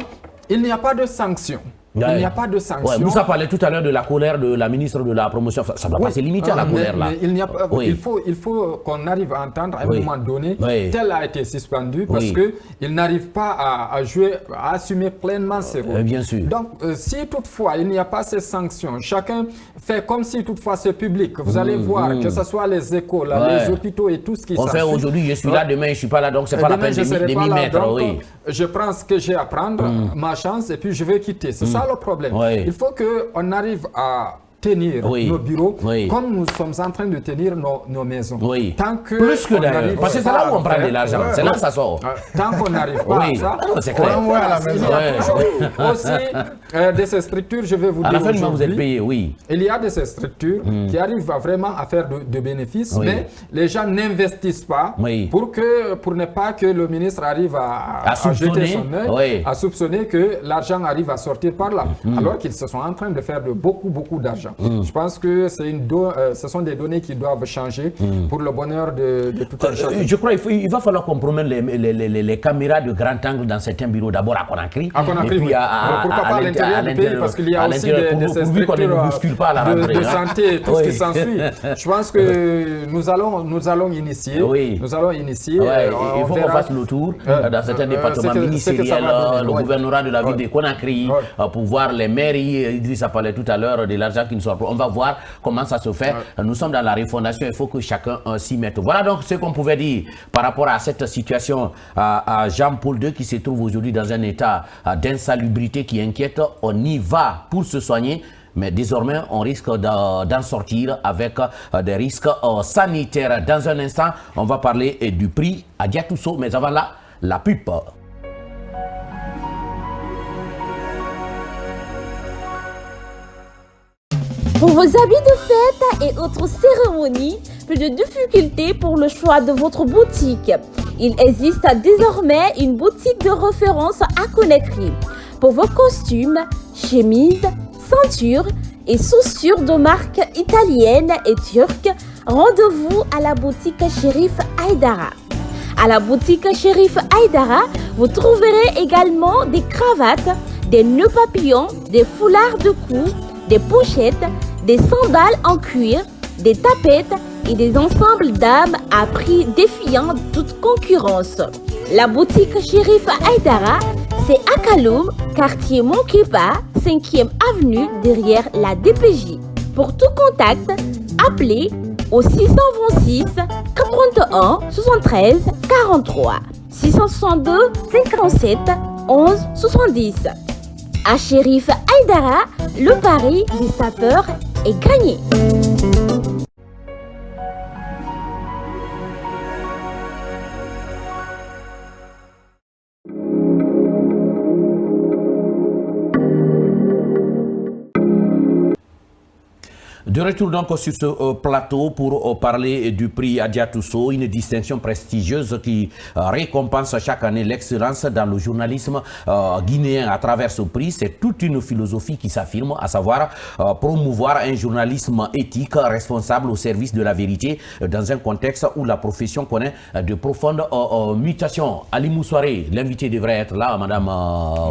il n'y a pas de sanction. Il n'y a pas de sanction. Moussa parlait tout à l'heure de la colère de la ministre de la Promotion. Ça ne doit pas se limiter à la colère là. Mais il n'y a pas, il faut qu'on arrive à entendre à un moment donné, tel a été suspendu parce qu'il n'arrive pas à jouer, à assumer pleinement ses rôles. Bien sûr. Donc, si toutefois il n'y a pas ces sanctions, chacun fait comme si toutefois c'est public. Vous allez voir que ce soit les écoles, les hôpitaux et tout ce qui s'ensuit. On fait aujourd'hui, je suis là, demain je ne suis pas là, donc c'est pas la peine de m'y mettre. Je prends ce que j'ai à prendre, ma chance, et puis je vais quitter. C'est ça le problème. Il faut qu'on arrive à tenir nos bureaux comme nous sommes en train de tenir nos maisons. Tant que plus que d'ailleurs, parce que c'est là où on prend de l'argent, c'est là que ça sort. Tant qu'on n'arrive pas à ça, c'est clair. Il y a aussi de ces structures, je vais vous dire. À la fin du mois, vous êtes payé, il y a de ces structures qui arrivent vraiment à faire de bénéfices, mais les gens n'investissent pas pour ne pas que le ministre arrive à jeter son œil, à soupçonner que l'argent arrive à sortir par là, alors qu'ils se sont en train de faire de beaucoup d'argent. Je pense que ce sont des données qui doivent changer pour le bonheur de tout un chacun. Je crois qu'il va falloir qu'on promène les caméras de grand angle dans certains bureaux, d'abord à Conakry, et puis pourquoi pas à l'intérieur du pays, parce qu'il y a aussi des structures de santé et tout ce qui s'ensuit. Je pense que nous allons initier. Il faut qu'on fasse le tour dans certains départements ministériels, le gouvernorat de la ville de Conakry, pour voir les mairies. Idrissa parlait tout à l'heure de l'argent qui ne soit pas. On va voir comment ça se fait. Nous sommes dans la refondation, il faut que chacun s'y mette. Voilà donc ce qu'on pouvait dire par rapport à cette situation à Jean-Paul II qui se trouve aujourd'hui dans un état d'insalubrité qui inquiète. On y va pour se soigner. Mais désormais, on risque d'en sortir avec des risques sanitaires. Dans un instant, on va parler du prix à Diatousso. Mais avant là, la pub. Pour vos habits de fête et autres cérémonies, plus de difficultés pour le choix de votre boutique. Il existe désormais une boutique de référence à Conakry pour vos costumes, chemises, ceintures et chaussures de marque italienne et turque. Rendez-vous à la boutique Chérif Aïdara. À la boutique Chérif Aïdara, vous trouverez également des cravates, des nœuds papillons, des foulards de cou, des pochettes, des sandales en cuir, des tapettes et des ensembles d'âmes à prix défiant toute concurrence. La boutique Chérif Aïdara, c'est à Kaloum, quartier Monképa, 5e avenue derrière la DPJ. Pour tout contact, appelez au 626 41 73 43 662 57 11 70. À Chérif Aïdara, le pari des sapeurs est gagné. De retour donc sur ce plateau pour parler du prix Adiatousso, une distinction prestigieuse qui récompense chaque année l'excellence dans le journalisme guinéen. À travers ce prix, c'est toute une philosophie qui s'affirme, à savoir promouvoir un journalisme éthique, responsable au service de la vérité, dans un contexte où la profession connaît de profondes mutations. Ali Moussoiré, l'invité devrait être là, Madame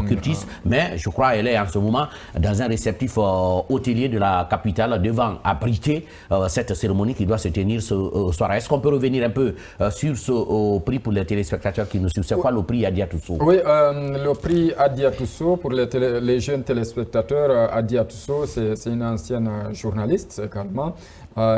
Curtis, mais je crois qu'elle est en ce moment dans un réceptif hôtelier de la capitale devant abriter cette cérémonie qui doit se tenir ce soir. Est-ce qu'on peut revenir un peu sur ce prix pour les téléspectateurs qui nous suivent? C'est quoi le prix Adiatousso? Oui, le prix Adiatousso pour les jeunes téléspectateurs, Adiatousso, c'est une ancienne journaliste également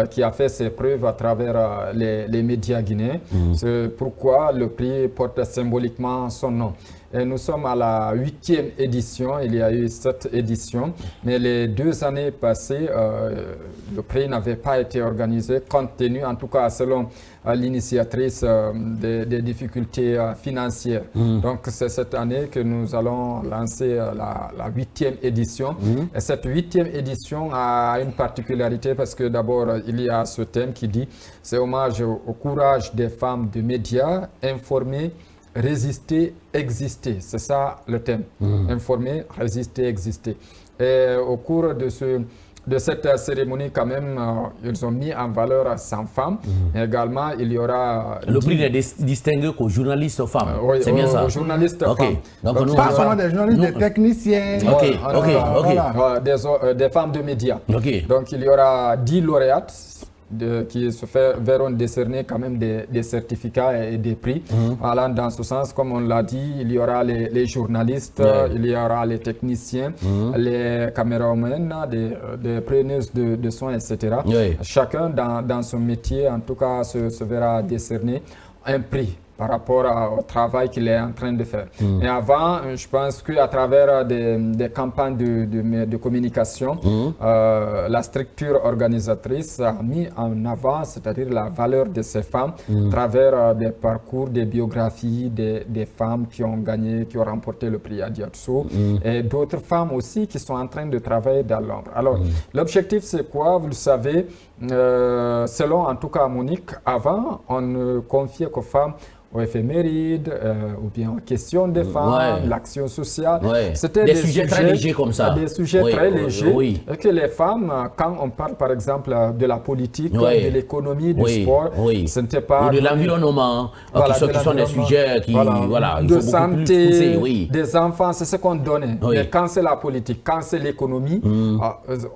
qui a fait ses preuves à travers les médias guinéens. C'est pourquoi le prix porte symboliquement son nom. Et nous sommes à la 8e édition, il y a eu 7 éditions, mais les 2 années passées, le prix n'avait pas été organisé, compte tenu, en tout cas selon l'initiatrice, des difficultés financières. Donc c'est cette année que nous allons lancer la 8e édition. Et cette 8e édition a une particularité parce que d'abord, il y a ce thème qui dit, c'est hommage au courage des femmes de médias, informées, résister, exister. C'est ça le thème. Informer, résister, exister. Et au cours de cette cérémonie, quand même, ils ont mis en valeur 100 femmes. Et également, il y aura... Le prix n'est distingué qu'aux journalistes femmes. Oui, c'est bien ça. Aux journalistes femmes. Donc pas seulement des journalistes, des techniciens. Voilà, des femmes de médias. Donc, il y aura 10 lauréates qui se verront décerner quand même des certificats et des prix. Allant dans ce sens, comme on l'a dit, il y aura les journalistes, il y aura les techniciens, les caméramans, des preneuses de soins, etc. Chacun dans son métier, en tout cas, se verra décerner un prix par rapport au travail qu'il est en train de faire. Et avant, je pense qu'à travers des campagnes de communication, la structure organisatrice a mis en avant, c'est-à-dire la valeur de ces femmes, à travers des parcours, des biographies des femmes qui ont gagné, qui ont remporté le prix Adiatousso, et d'autres femmes aussi qui sont en train de travailler dans l'ombre. Alors, l'objectif, c'est quoi? Vous le savez, selon en tout cas Monique, avant, on ne confiait qu'aux femmes aux éphémérides, ou bien aux questions des femmes, l'action sociale. C'était des sujets très légers comme ça. Des sujets très légers. Et que les femmes, quand on parle par exemple de la politique, de l'économie, du sport, ce n'était pas... Ou de l'environnement, qui sont des sujets qui... il de faut santé, beaucoup plus pousser, des enfants, c'est ce qu'on donnait. Mais quand c'est la politique, quand c'est l'économie,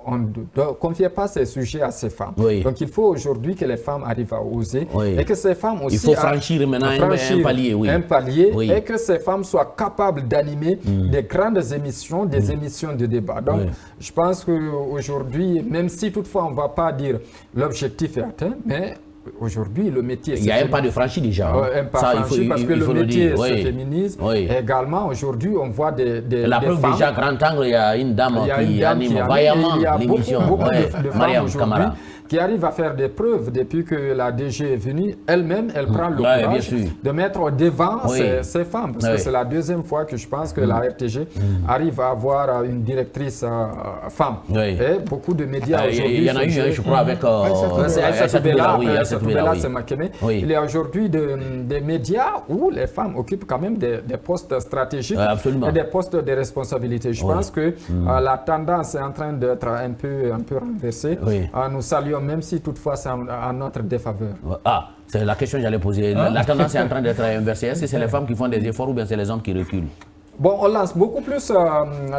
on ne confiait pas ces sujets à ces femmes. Donc il faut aujourd'hui que les femmes arrivent à oser et que ces femmes aussi... Il faut franchir maintenant un palier, et que ces femmes soient capables d'animer des grandes émissions, des émissions de débat. Donc, je pense qu'aujourd'hui, même si toutefois on ne va pas dire l'objectif est atteint, mais aujourd'hui, le métier... Il y a un pas de franchi déjà. Un pas franchi parce que le métier se féminise. Et également, aujourd'hui, on voit des la preuve femmes. Déjà, grand angle, il y a une dame qui anime vaillamment l'émission. Il y a beaucoup de femmes aujourd'hui qui arrive à faire des preuves depuis que la DG est venue. Elle-même, elle prend le courage de mettre au devant ces femmes. Parce que c'est la deuxième fois que je pense que la RTG arrive à avoir une directrice femme. Et beaucoup de médias aujourd'hui... Il y en a eu, je crois, avec... c'est Makeme. Il y a aujourd'hui des médias où les femmes occupent quand même des postes stratégiques et des postes de responsabilité. Je pense que la tendance est en train d'être un peu renversée. Nous saluons, même si toutefois c'est en notre défaveur. Ah, c'est la question que j'allais poser. La tendance est en train d'être inversée. Est-ce que c'est les femmes qui font des efforts ou bien c'est les hommes qui reculent? Bon, on lance beaucoup plus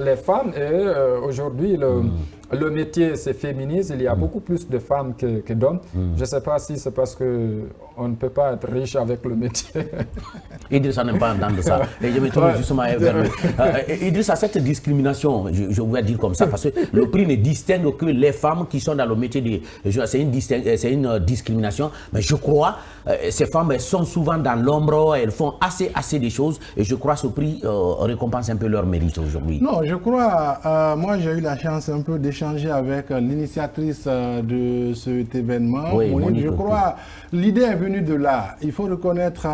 les femmes et aujourd'hui le métier se féminise. Il y a beaucoup plus de femmes que d'hommes. Je ne sais pas si c'est parce qu'on ne peut pas être riche avec le métier. Idrissa n'aime pas entendre ça. Et je me tourne justement vers lui. Idrissa, cette discrimination, je voulais dire comme ça, parce que le prix ne distingue que les femmes qui sont dans le métier de... C'est une discrimination, mais je crois ces femmes elles sont souvent dans l'ombre, elles font assez de choses, et je crois que ce prix récompense un peu leur mérite aujourd'hui. Non, je crois, moi j'ai eu la chance un peu d'échanger avec l'initiatrice de cet événement. Oui, je crois, l'idée est venue de là. Il faut reconnaître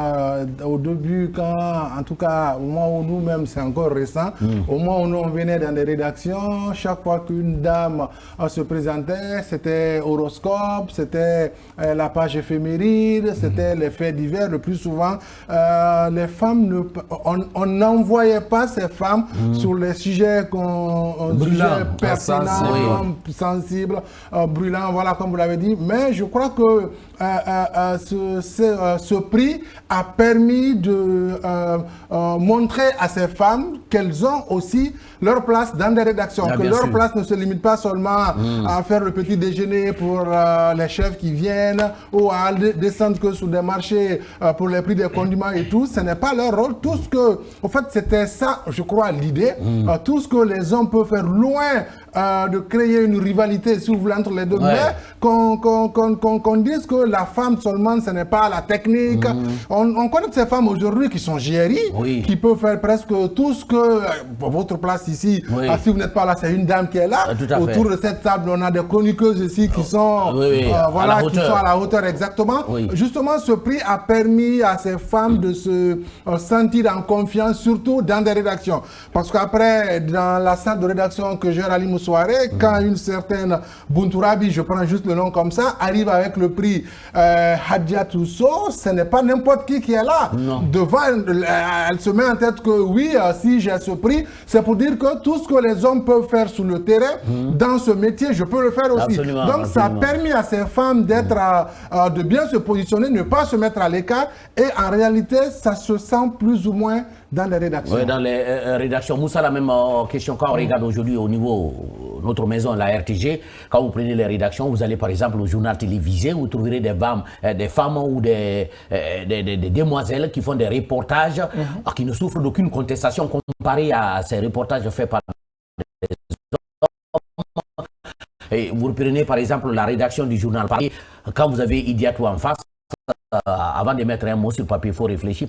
au début, en tout cas au moment où nous-mêmes, c'est encore récent, au moment où nous on venait dans des rédactions, chaque fois qu'une dame se présentait, c'était horoscope, c'était la page éphéméride, c'était les faits divers. Le plus souvent, les femmes, on n'envoyait pas ces femmes sur les sujets pertinents, sensibles, brûlants, voilà, comme vous l'avez dit. Mais je crois que ce prix a permis de montrer à ces femmes qu'elles ont aussi leur place dans des rédactions, que leur place ne se limite pas seulement à faire le petit déjeuner pour les chefs qui viennent ou à descendre que sur des marchés pour les prix des condiments et tout. Ce n'est pas leur rôle. Tout ce que, en fait, c'était ça, je crois, l'idée. Tout ce que les hommes peuvent faire, loin de créer une rivalité, si vous voulez, entre les deux, mais qu'on dise que la femme seulement, ce n'est pas la technique. On connaît ces femmes aujourd'hui qui sont GRI, qui peuvent faire presque tout ce que votre place ici, si vous n'êtes pas là, c'est une dame qui est là. Autour de cette table, on a des chroniqueuses ici qui sont, voilà, qui sont à la hauteur exactement. Justement, ce prix a permis à ces femmes de se sentir en confiance, surtout dans des rédactions. Parce qu'après, dans la salle de rédaction que j'ai rallié soirée, quand une certaine Buntourabi, je prends juste le nom comme ça, arrive avec le prix Hadja Tousso, ce n'est pas n'importe qui est là. Devant, elle se met en tête que oui, si j'ai ce prix, c'est pour dire que tout ce que les hommes peuvent faire sur le terrain, dans ce métier, je peux le faire aussi. Donc ça a permis à ces femmes d'être, de bien se positionner, ne pas se mettre à l'écart, et en réalité, ça se sent plus ou moins dans les rédactions. Oui, dans les rédactions. Moussa, la même question, quand on regarde aujourd'hui au niveau de notre maison, la RTG, quand vous prenez les rédactions, vous allez par exemple au journal télévisé, vous trouverez des femmes ou des demoiselles qui font des reportages qui ne souffrent d'aucune contestation comparée à ces reportages faits par des hommes. Et vous prenez par exemple la rédaction du journal Paris, quand vous avez Idiatou en face, avant de mettre un mot sur papier, il faut réfléchir.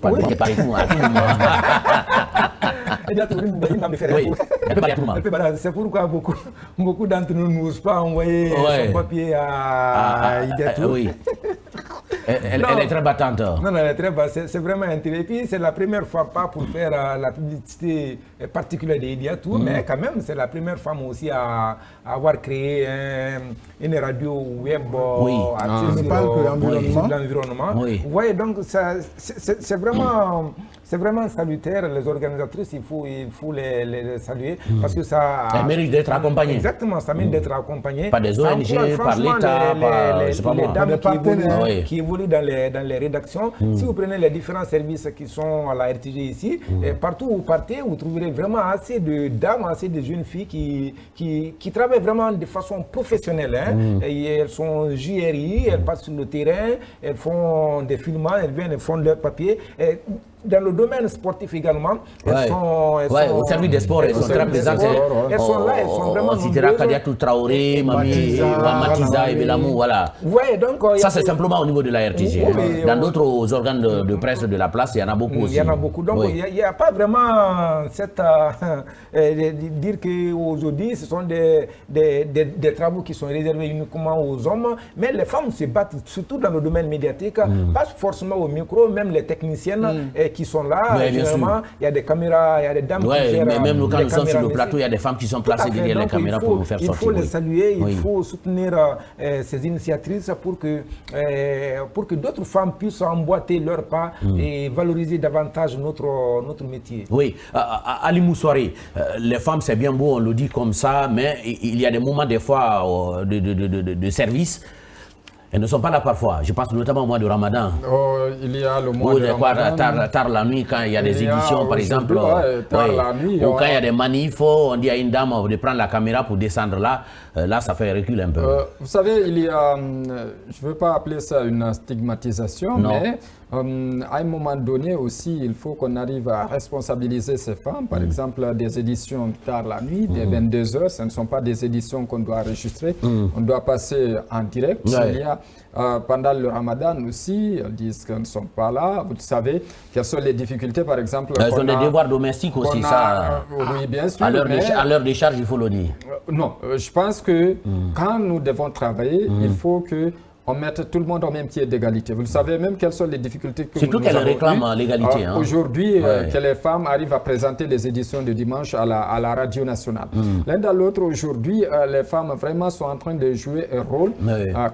C'est pourquoi beaucoup d'entre nous n'osent pas envoyer son papier à Idiatou. Elle est très battante. Non, elle est très battante. C'est vraiment intéressant. Et puis, c'est la première fois, pas pour faire la publicité particulière d'Idiatou, mais quand même, c'est la première femme aussi à avoir créé une radio web sur l'environnement. Vous voyez, donc, c'est vraiment salutaire. Les organisatrices, il faut les saluer parce que ça... Elles méritent d'être accompagnées. Exactement, ça mérite d'être accompagné. Par des ONG, par l'État, par les dames qui évoluent dans les rédactions. Si vous prenez les différents services qui sont à la RTG ici, et partout où vous partez, vous trouverez vraiment assez de dames, assez de jeunes filles qui travaillent vraiment de façon professionnelle. Et elles sont JRI, elles passent sur le terrain, elles font des filmages, elles viennent, elles font leur papier. Et dans le domaine sportif également, elles sont au service des sports, elles sont très présentes. Elles sont là, elles sont vraiment nombreuses. On citera Kadiatou Traoré, Matiza et Belamou, voilà. Ouais, donc, ça, c'est simplement au niveau de la RTG. Dans d'autres organes de presse de la place, il y en a beaucoup aussi. Il y en a beaucoup. Donc, il n'y a pas vraiment cette... dire qu'aujourd'hui, ce sont des travaux qui sont réservés uniquement aux hommes, mais les femmes se battent, surtout dans le domaine médiatique, pas forcément au micro, même les techniciennes qui sont là, généralement, il y a des caméras, il y a des dames qui gèrent. Mais même quand nous sommes sur le plateau, il y a des femmes qui sont placées derrière les caméras pour nous faire sortir. Il faut les saluer, il faut soutenir ces initiatrices pour que d'autres femmes puissent emboîter leur pas et valoriser davantage notre métier. Oui, Ali Moussoiré, les femmes c'est bien beau, on le dit comme ça, mais il y a des moments des fois de service. Elles ne sont pas là parfois. Je pense notamment au mois de Ramadan. Il y a le mois de Ramadan. Tard la nuit, quand il y a des éditions, par exemple. Tard la nuit. Ou quand il y a des manifs, on dit à une dame de prendre la caméra pour descendre là. Là, ça fait recul un peu. Vous savez, il y a... je ne veux pas appeler ça une stigmatisation, mais à un moment donné aussi, il faut qu'on arrive à responsabiliser ces femmes. Par exemple, des éditions tard la nuit, des 22 h, ce ne sont pas des éditions qu'on doit enregistrer. On doit passer en direct. Il y a pendant le Ramadan aussi, elles disent qu'elles ne sont pas là. Vous savez, quelles sont les difficultés, par exemple. Elles ont des devoirs domestiques aussi, ça. Oui, bien sûr. À l'heure des charges, il faut le dire. Non, je pense que quand nous devons travailler, il faut que on mette tout le monde au même pied d'égalité. Vous savez même quelles sont les difficultés que surtout qu'elles réclament l'égalité. Aujourd'hui, que les femmes arrivent à présenter les éditions de dimanche à la radio nationale. L'un dans l'autre, aujourd'hui, les femmes vraiment sont en train de jouer un rôle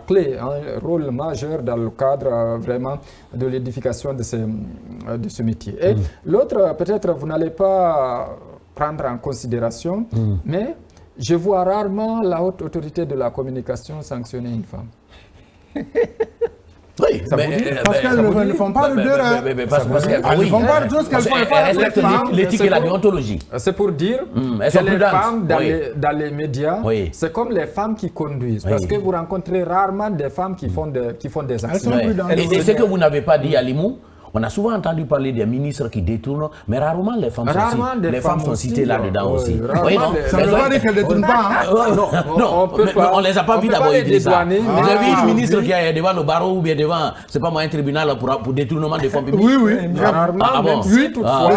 clé, un rôle majeur dans le cadre vraiment de l'édification de ce métier. Et l'autre, peut-être vous n'allez pas prendre en considération, mais je vois rarement la haute autorité de la communication sanctionner une femme. Oui, parce qu'elles ne font pas le deux. Elles ne font pas le choses qu'elles font. Elles respectent l'éthique et la déontologie. C'est pour dire que les femmes dans les médias, c'est comme les femmes qui conduisent. Parce que vous rencontrez rarement des femmes qui font des actions. Et ce que vous n'avez pas dit, Alimou, on a souvent entendu parler des ministres qui détournent, mais rarement les femmes sont citées là-dedans aussi. Ça ne veut pas dire qu'elles ne détournent pas. Non, on ne les a pas vus d'abord. Vous avez vu une ministre qui est devant le barreau ou bien devant, c'est pas moi, un tribunal pour détournement des fonds publics? Oui. Rarement, oui, toutefois.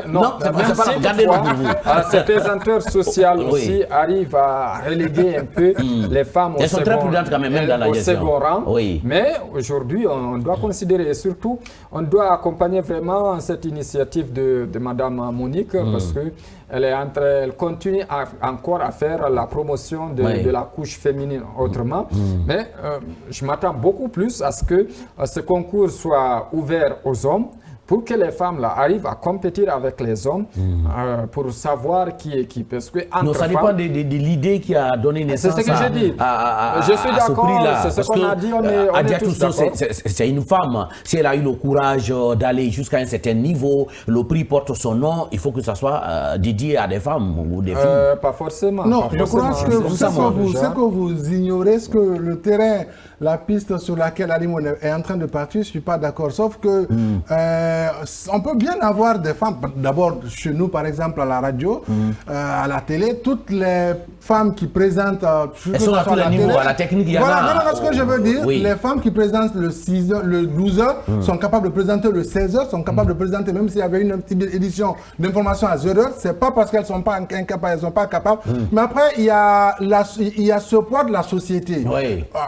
Non, c'est pas gardez le pour vous. Ces présenteurs sociaux aussi arrivent à reléguer un peu les femmes au second rang. Mais aujourd'hui, on doit considérer, et surtout, on doit accompagner vraiment cette initiative de Madame Monique parce qu'elle continue encore à faire la promotion de la couche féminine autrement. Mais je m'attends beaucoup plus à ce que ce concours soit ouvert aux hommes pour que les femmes là, arrivent à compétir avec les hommes pour savoir qui est qui. Parce que ça dépend de l'idée qui a donné naissance à ce que j'ai dit. Je suis d'accord, c'est ce qu'on a dit, on est tous d'accord. C'est une femme, si elle a eu le courage d'aller jusqu'à un certain niveau, le prix porte son nom, il faut que ça soit dédié à des femmes ou des filles. Pas forcément. Non, je crois que ce que vous ignorez, ce que le terrain, la piste sur laquelle Alimou est en train de partir, je ne suis pas d'accord. Sauf que on peut bien avoir des femmes, d'abord chez nous par exemple à la radio, à la télé, toutes les femmes qui présentent elles sont à tous les niveaux, à la technique, il y en a. Non, ce que je veux dire, les femmes qui présentent le 6h, le 12h, sont capables de présenter le 16h, sont capables de présenter, même s'il y avait une petite édition d'information à 0h, c'est pas parce qu'elles ne sont pas incapables, elles ne sont pas capables. Mais après, il y a ce poids de la société.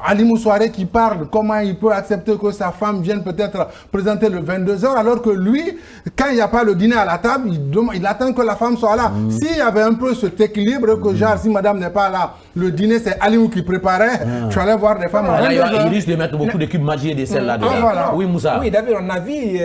Alimou Soiré qui parle, comment il peut accepter que sa femme vienne peut-être présenter le 22h, alors que lui, quand il n'y a pas le dîner à la table, il attend que la femme soit là. S'il y avait un peu cet équilibre, que genre, si madame n'est pas là, le dîner c'est Alimou qui préparait, tu allais voir des femmes à 22h. Il risque de mettre beaucoup d'équipes magiques de celles-là. Oui, Moussa. Oui, David, on a vu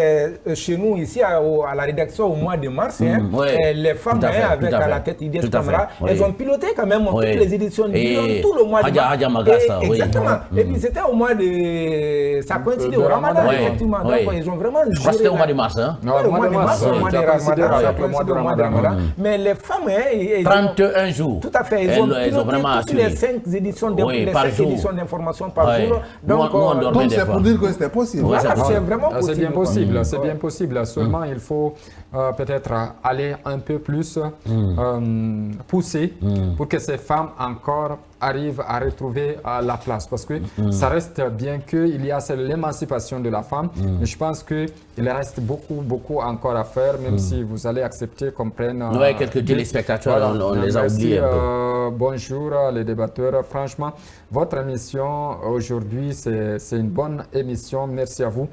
chez nous, ici à la rédaction au mois de mars, les femmes avec à la tête Idiès Camara, elles ont piloté quand même toutes les éditions, tout le mois de mars. Exactement. Et puis c'était au mois de... Ça coïncidait au Ramadan, effectivement. Donc, ils ont vraiment géré... C'était au mois de mars, hein? Non, au mois de mars, au mois de Ramadan. Mais les femmes... 31 jours. Tout à fait. Ils ont vraiment assuré. Les 5 éditions d'information par jour. Donc, c'est pour dire que c'était possible. C'est vraiment possible. C'est bien possible. C'est bien possible. Seulement, il faut peut-être aller un peu plus pousser pour que ces femmes encore arrivent à retrouver la place. Parce que ça reste bien qu'il y a l'émancipation de la femme, mais je pense qu'il reste beaucoup encore à faire, même si vous allez accepter qu'on prenne... quelques téléspectateurs, on les a oubliés un peu. Bonjour les débatteurs. Franchement, votre émission aujourd'hui, c'est une bonne émission. Merci à vous.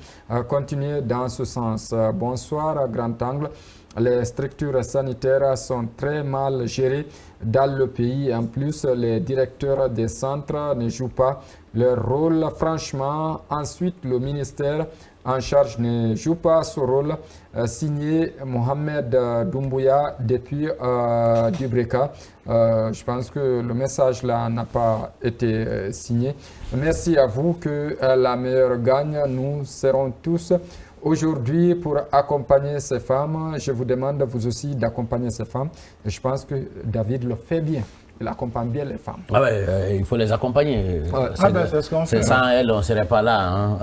Continuez dans ce sens. Bonsoir, Grand Angle. Les structures sanitaires sont très mal gérées dans le pays. En plus, les directeurs des centres ne jouent pas leur rôle. Franchement, ensuite, le ministère en charge ne joue pas ce rôle. Signé Mohamed Doumbouya depuis Dubreka. Je pense que le message là n'a pas été signé. Merci à vous, que la meilleure gagne. Nous serons tous aujourd'hui pour accompagner ces femmes. Je vous demande vous aussi d'accompagner ces femmes. Et je pense que David le fait bien. Il accompagne bien les femmes. Ah ouais, il faut les accompagner. C'est sans elles, on ne serait pas là. Hein.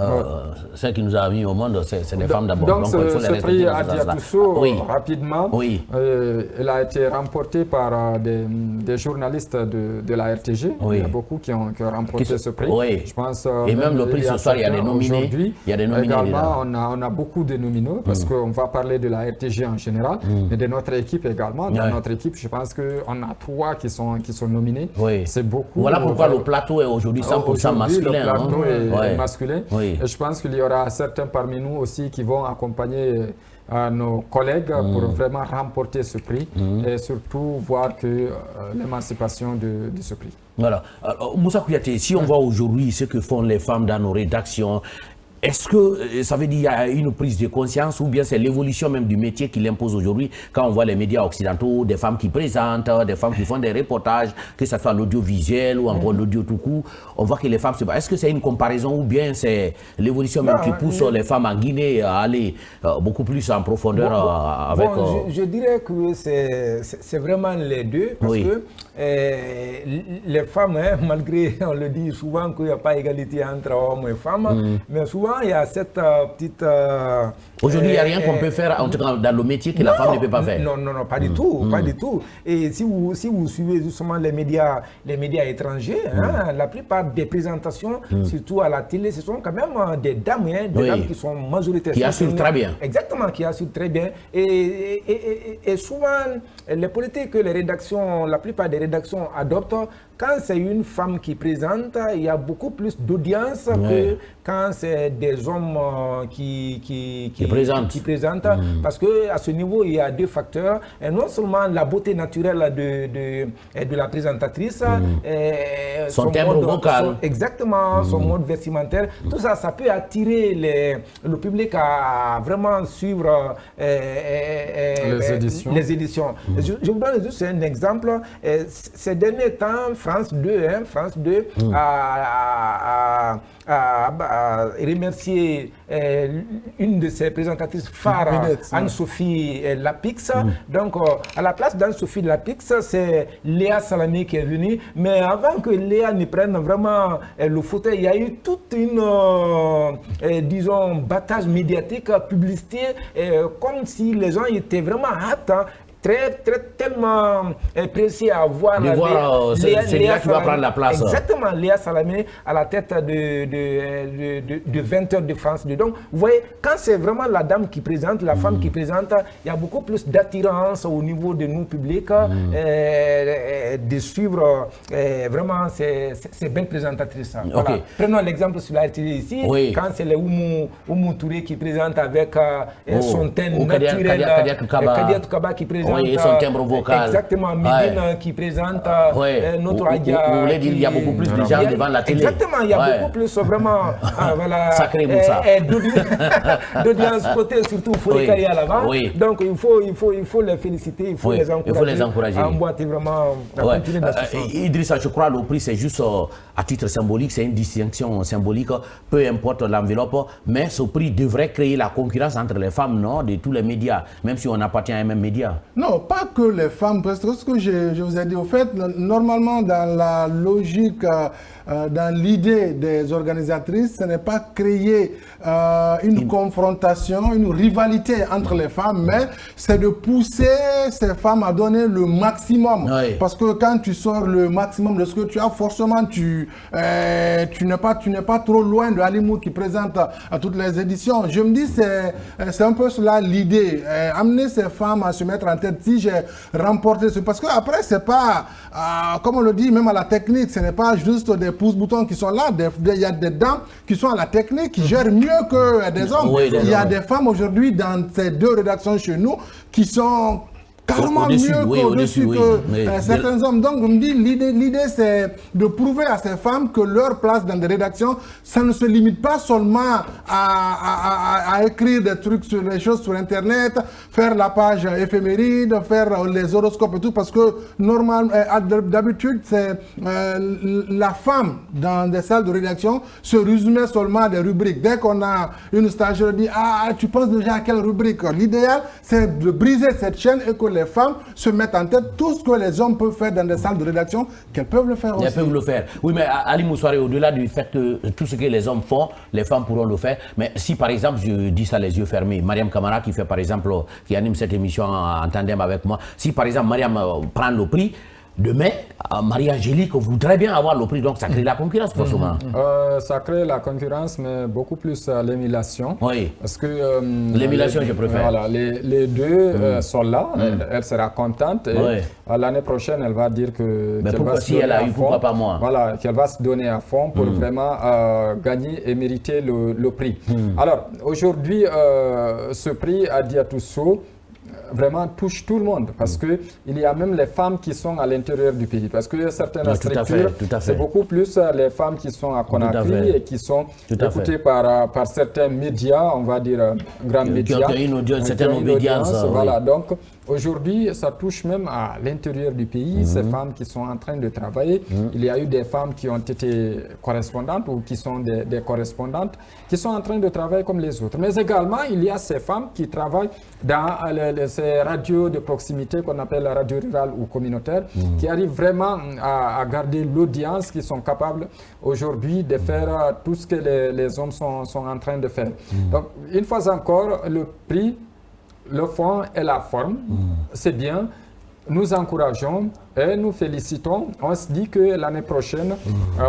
Celles qui nous ont mis au monde, c'est les femmes d'abord. Donc il faut ce prix à Diatousso, rapidement, il a été remporté par des journalistes de la RTG. Il y a beaucoup qui ont remporté ce prix. Je pense, et même le prix ce soir, il y a des nominés. Également, on a beaucoup de nominés parce qu'on va parler de la RTG en général, mais de notre équipe également. Dans notre équipe, je pense qu'on a 3 qui sont nominés. C'est beaucoup. Voilà pourquoi le plateau est aujourd'hui 100% masculin. Le plateau est masculin. Et je pense qu'il y aura certains parmi nous aussi qui vont accompagner nos collègues pour vraiment remporter ce prix et surtout voir que l'émancipation de ce prix. Voilà. Alors, Moussa Kouyaté, si on voit aujourd'hui ce que font les femmes dans nos rédactions, est-ce que ça veut dire qu'il y a une prise de conscience ou bien c'est l'évolution même du métier qui l'impose aujourd'hui quand on voit les médias occidentaux, des femmes qui présentent, des femmes qui font des reportages, que ce soit l'audiovisuel ou encore l'audio tout court, on voit que les femmes se battent. Est-ce que c'est une comparaison ou bien c'est l'évolution même qui pousse les femmes en Guinée à aller beaucoup plus en profondeur avec... Je dirais que c'est vraiment les deux parce que les femmes, malgré, on le dit souvent qu'il n'y a pas égalité entre hommes et femmes, mais souvent il y a cette petite... Aujourd'hui, il n'y a rien qu'on peut faire, en tout cas dans le métier, que la femme ne peut pas faire. Non, pas du tout, pas du tout. Et si vous suivez justement les médias étrangers, la plupart des présentations, surtout à la télé, ce sont quand même des dames, des dames qui sont majoritaires. Qui assurent très bien. Exactement, qui assurent très bien. Et souvent, les politiques que la plupart des rédactions adoptent, quand c'est une femme qui présente, il y a beaucoup plus d'audience que quand c'est des hommes qui présentent. Parce qu'à ce niveau, il y a 2 facteurs. Et non seulement la beauté naturelle de la présentatrice, son timbre vocal. Exactement, son mode vestimentaire. Tout ça, ça peut attirer le public à vraiment suivre les éditions. Je vous donne juste un exemple. Ces derniers temps, France 2 a remercié une de ses présentatrices phares, Anne-Sophie Lapix. Donc, à la place d'Anne-Sophie Lapix, c'est Léa Salamé qui est venue. Mais avant que Léa ne prenne vraiment le fauteuil, il y a eu toute une, disons, battage médiatique, publicité, comme si les gens étaient vraiment hâte. Tellement pressé à voir c'est Léa qui va prendre la place. Exactement, Léa Salamé à la tête de 20 heures de France 2. Donc, vous voyez, quand c'est vraiment la dame qui présente, la femme qui présente, il y a beaucoup plus d'attirance au niveau de nous publics de suivre vraiment ces belles présentatrices. Voilà. Prenons l'exemple sur la RTG ici, quand c'est les Oumou Touré qui présente avec son teint naturel, Kadia Toukaba qui présente Oui, et son timbre vocal. Exactement, Médine qui présente notre Adia. Vous voulez dire qu'il y a beaucoup plus de gens devant la télé. Exactement, il y a beaucoup plus vraiment voilà, sacré Moussa. d'audience côté, surtout il faut les carrières là-bas. Donc il faut les féliciter, il faut les encourager. À emboîter vraiment, à continuer dans ce sens. Idrissa, je crois le prix c'est juste à titre symbolique, c'est une distinction symbolique, peu importe l'enveloppe, mais ce prix devrait créer la concurrence entre les femmes, non, de tous les médias, même si on appartient à un même média. Non, pas que les femmes, parce que ce que je vous ai dit, au fait, normalement dans la logique, dans l'idée des organisatrices, ce n'est pas créer une confrontation, une rivalité entre les femmes, mais c'est de pousser ces femmes à donner le maximum. Parce que quand tu sors le maximum de ce que tu as, forcément tu n'es pas trop loin de Halimout qui présente à toutes les éditions. Je me dis c'est un peu cela l'idée, amener ces femmes à se mettre en tête. Si j'ai remporté ce, parce que après c'est pas comme on le dit même à la technique, ce n'est pas juste des pouces-boutons qui sont là, il y a des dames qui sont à la technique qui gèrent mieux que des hommes. Il y a des femmes aujourd'hui dans ces deux rédactions chez nous qui sont carrément mieux qu'au-dessus que certains hommes. Donc, on me dit, l'idée, c'est de prouver à ces femmes que leur place dans des rédactions, ça ne se limite pas seulement à écrire des trucs sur les choses sur Internet, faire la page éphéméride, faire les horoscopes et tout, parce que normalement, d'habitude, c'est la femme dans des salles de rédaction se résumait seulement à des rubriques. Dès qu'on a une stagiaire qui dit, tu penses déjà à quelle rubrique? L'idéal, c'est de briser cette chaîne et que les femmes se mettent en tête tout ce que les hommes peuvent faire dans des salles de rédaction, qu'elles peuvent le faire aussi. Elles peuvent le faire. Oui, mais Ali Moussoiré, au-delà du fait que tout ce que les hommes font, les femmes pourront le faire. Mais si par exemple, je dis ça les yeux fermés, Mariam Kamara qui fait par exemple, qui anime cette émission en tandem avec moi, si par exemple Mariam prend le prix, demain, Marie-Angélique voudrait bien avoir le prix, donc ça crée la concurrence forcément. Ça crée la concurrence, mais beaucoup plus l'émulation. Oui. Parce que l'émulation, je préfère. Voilà, les deux sont là. Elle sera contente. Et l'année prochaine, elle va dire que. Mais pourquoi si elle a eu, pourquoi pas moi? Voilà, qu'elle va se donner à fond pour vraiment gagner et mériter le prix. Alors, aujourd'hui, ce prix à Diatousso vraiment touche tout le monde parce que il y a même les femmes qui sont à l'intérieur du pays parce que certaines structures c'est beaucoup plus les femmes qui sont à Conakry et qui sont écoutées par certains médias, on va dire grands médias, certaines obédiences. Voilà, donc aujourd'hui ça touche même à l'intérieur du pays, ces femmes qui sont en train de travailler. Il y a eu des femmes qui ont été correspondantes ou qui sont des correspondantes qui sont en train de travailler comme les autres, mais également il y a ces femmes qui travaillent dans ces radios de proximité qu'on appelle la radio rurale ou communautaire, qui arrivent vraiment à garder l'audience, qui sont capables aujourd'hui de faire tout ce que les hommes sont en train de faire. Donc, une fois encore, le prix, le fond et la forme, c'est bien. Nous encourageons et nous félicitons. On se dit que l'année prochaine,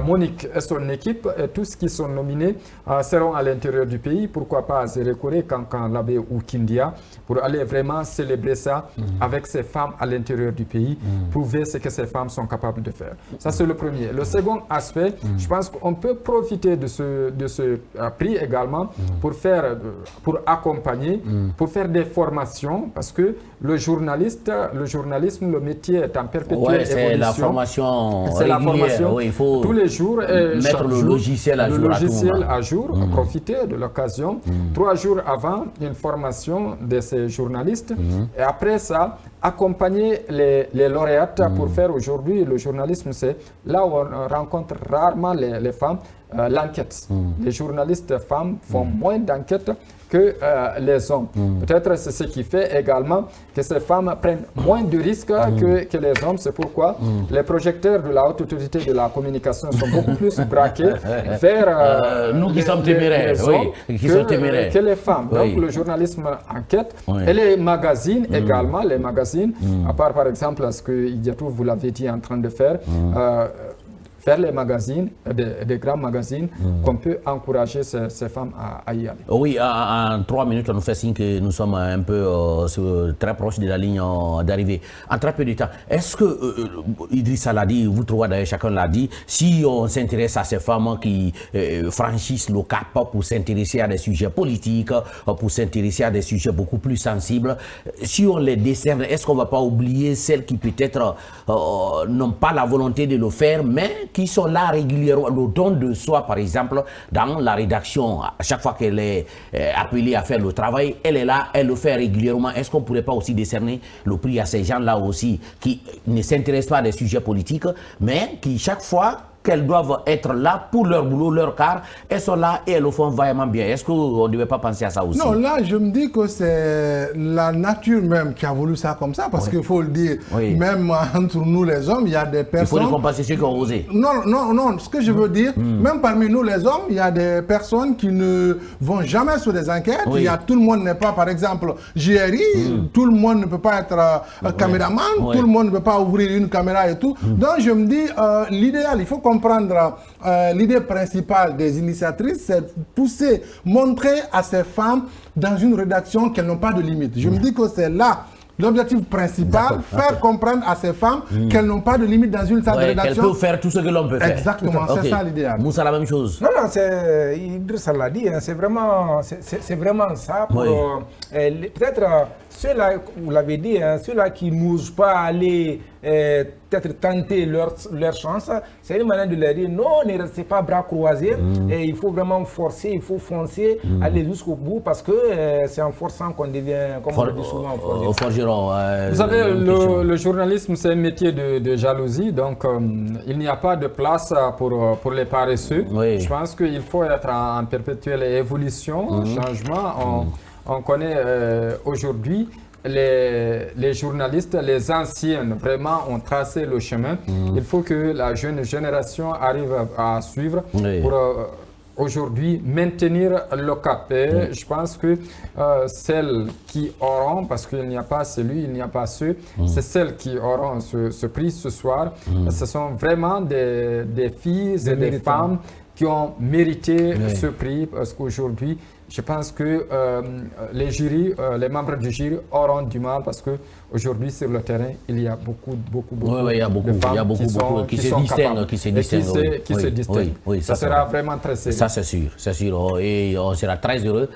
Monique et son équipe, et tous qui sont nominés, seront à l'intérieur du pays. Pourquoi pas à Zérékoré, Kankan, Labé ou Kindia, pour aller vraiment célébrer ça avec ces femmes à l'intérieur du pays, prouver ce que ces femmes sont capables de faire. Ça, c'est le premier. Le second aspect, je pense qu'on peut profiter de ce prix également pour accompagner, pour faire des formations, parce que le journalisme, le métier est en perpétuelle évolution. C'est la formation régulière. C'est la formation il faut tous les jours. Mettre le logiciel à jour. Profiter de l'occasion. 3 jours avant, une formation de ces journalistes. Et après ça, accompagner les lauréates pour faire aujourd'hui le journalisme. C'est là où on rencontre rarement les femmes. L'enquête. Les journalistes femmes font moins d'enquêtes que les hommes. Peut-être c'est ce qui fait également que ces femmes prennent moins de risques que les hommes. C'est pourquoi les projecteurs de la haute autorité de la communication sont beaucoup plus braqués vers nous qui sommes téméraires, que les femmes. Donc le journalisme enquête et les magazines également, à part par exemple ce que Idiatou vous l'avez dit en train de faire, faire les magazines, des grands magazines, qu'on peut encourager ces femmes à y aller. Oui, en 3 minutes, on nous fait signe que nous sommes un peu très proches de la ligne d'arrivée. En très peu de temps, est-ce que, Idrissa l'a dit, vous trois d'ailleurs, chacun l'a dit, si on s'intéresse à ces femmes qui franchissent le cap pour s'intéresser à des sujets politiques, pour s'intéresser à des sujets beaucoup plus sensibles, si on les décerne, est-ce qu'on ne va pas oublier celles qui peut-être n'ont pas la volonté de le faire, mais qui sont là régulièrement, le don de soi par exemple, dans la rédaction, à chaque fois qu'elle est appelée à faire le travail, elle est là, elle le fait régulièrement. Est-ce qu'on ne pourrait pas aussi décerner le prix à ces gens-là aussi, qui ne s'intéressent pas à des sujets politiques, mais qui chaque fois qu'elles doivent être là pour leur boulot, leur quart, elles sont là et elles le font vraiment bien. Est-ce qu'on ne devait pas penser à ça aussi? Non, là, je me dis que c'est la nature même qui a voulu ça comme ça, parce qu'il faut le dire, même entre nous les hommes, il y a des personnes... Il faut récompenser ceux qui ont osé. Non, ce que je veux dire, même parmi nous les hommes, il y a des personnes qui ne vont jamais sur des enquêtes, tout le monde n'est pas, par exemple, JRI, tout le monde ne peut pas être caméraman, tout le monde ne peut pas ouvrir une caméra et tout. Donc je me dis, l'idéal, il faut comprendre l'idée principale des initiatrices, c'est pousser, montrer à ces femmes dans une rédaction qu'elles n'ont pas de limite. Je me dis que c'est là l'objectif principal, faire comprendre à ces femmes qu'elles n'ont pas de limite dans une salle de rédaction. Qu'elles peuvent faire tout ce que l'on peut faire. Exactement, c'est ça l'idéal. Moussa, la même chose. Non, Idrissa l'a dit, hein, c'est vraiment ça. Peut-être ceux-là, vous l'avez dit, hein, ceux-là qui n'osent pas aller peut-être tenter leur chance, c'est une manière de leur dire non, ne restez pas bras croisés, et il faut vraiment forcer, il faut foncer, aller jusqu'au bout, parce que c'est en forçant qu'on devient, comme on le dit souvent, forgeron. Vous savez, le journalisme, c'est un métier de jalousie, donc il n'y a pas de place pour les paresseux. Je pense qu'il faut être en perpétuelle évolution, changement. On connaît aujourd'hui les journalistes, les anciennes, vraiment ont tracé le chemin. Il faut que la jeune génération arrive à suivre pour aujourd'hui maintenir le cap. Et je pense que celles qui auront, parce qu'il n'y a pas celui, il n'y a pas ceux, c'est celles qui auront ce prix ce soir. Ce sont vraiment des filles et des femmes qui ont mérité ce prix, parce qu'aujourd'hui, je pense que les jurys, les membres du jury auront du mal, parce qu'aujourd'hui sur le terrain, il y a beaucoup de femmes qui se distinguent. Ça sera vraiment très sérieux. Ça c'est sûr. Et on sera très heureux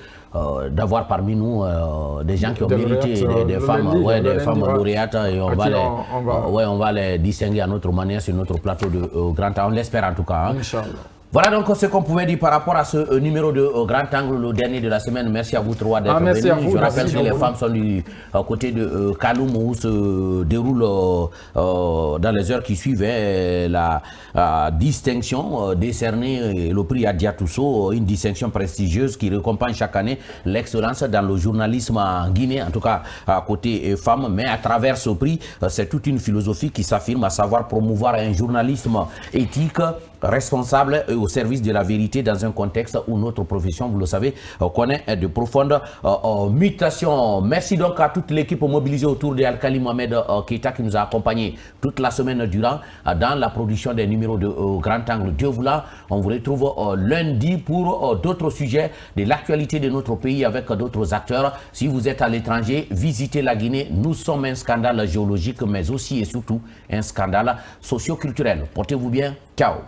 d'avoir parmi nous des gens qui ont mérité, des femmes lauréates, et on va les distinguer à notre manière sur notre plateau de Grand Angle. On l'espère en tout cas. Hein. Inch'Allah. Voilà donc ce qu'on pouvait dire par rapport à ce numéro de Grand Angle, le dernier de la semaine. Merci à vous trois d'être venus. Je rappelle que les femmes sont du côté de Kaloum, où se déroule dans les heures qui suivent la distinction décernée, le prix Adia Tousso, une distinction prestigieuse qui récompense chaque année l'excellence dans le journalisme en Guinée, en tout cas à côté femmes. Mais à travers ce prix, c'est toute une philosophie qui s'affirme, à savoir promouvoir un journalisme éthique, responsable et au service de la vérité dans un contexte où notre profession, vous le savez, connaît de profondes mutations. Merci donc à toute l'équipe mobilisée autour de Al-Khali Mohamed Keita qui nous a accompagnés toute la semaine durant dans la production des numéros de Grand Angle. Dieu voulant, on vous retrouve lundi pour d'autres sujets de l'actualité de notre pays avec d'autres acteurs. Si vous êtes à l'étranger, visitez la Guinée. Nous sommes un scandale géologique, mais aussi et surtout un scandale socio-culturel. Portez-vous bien. Ciao.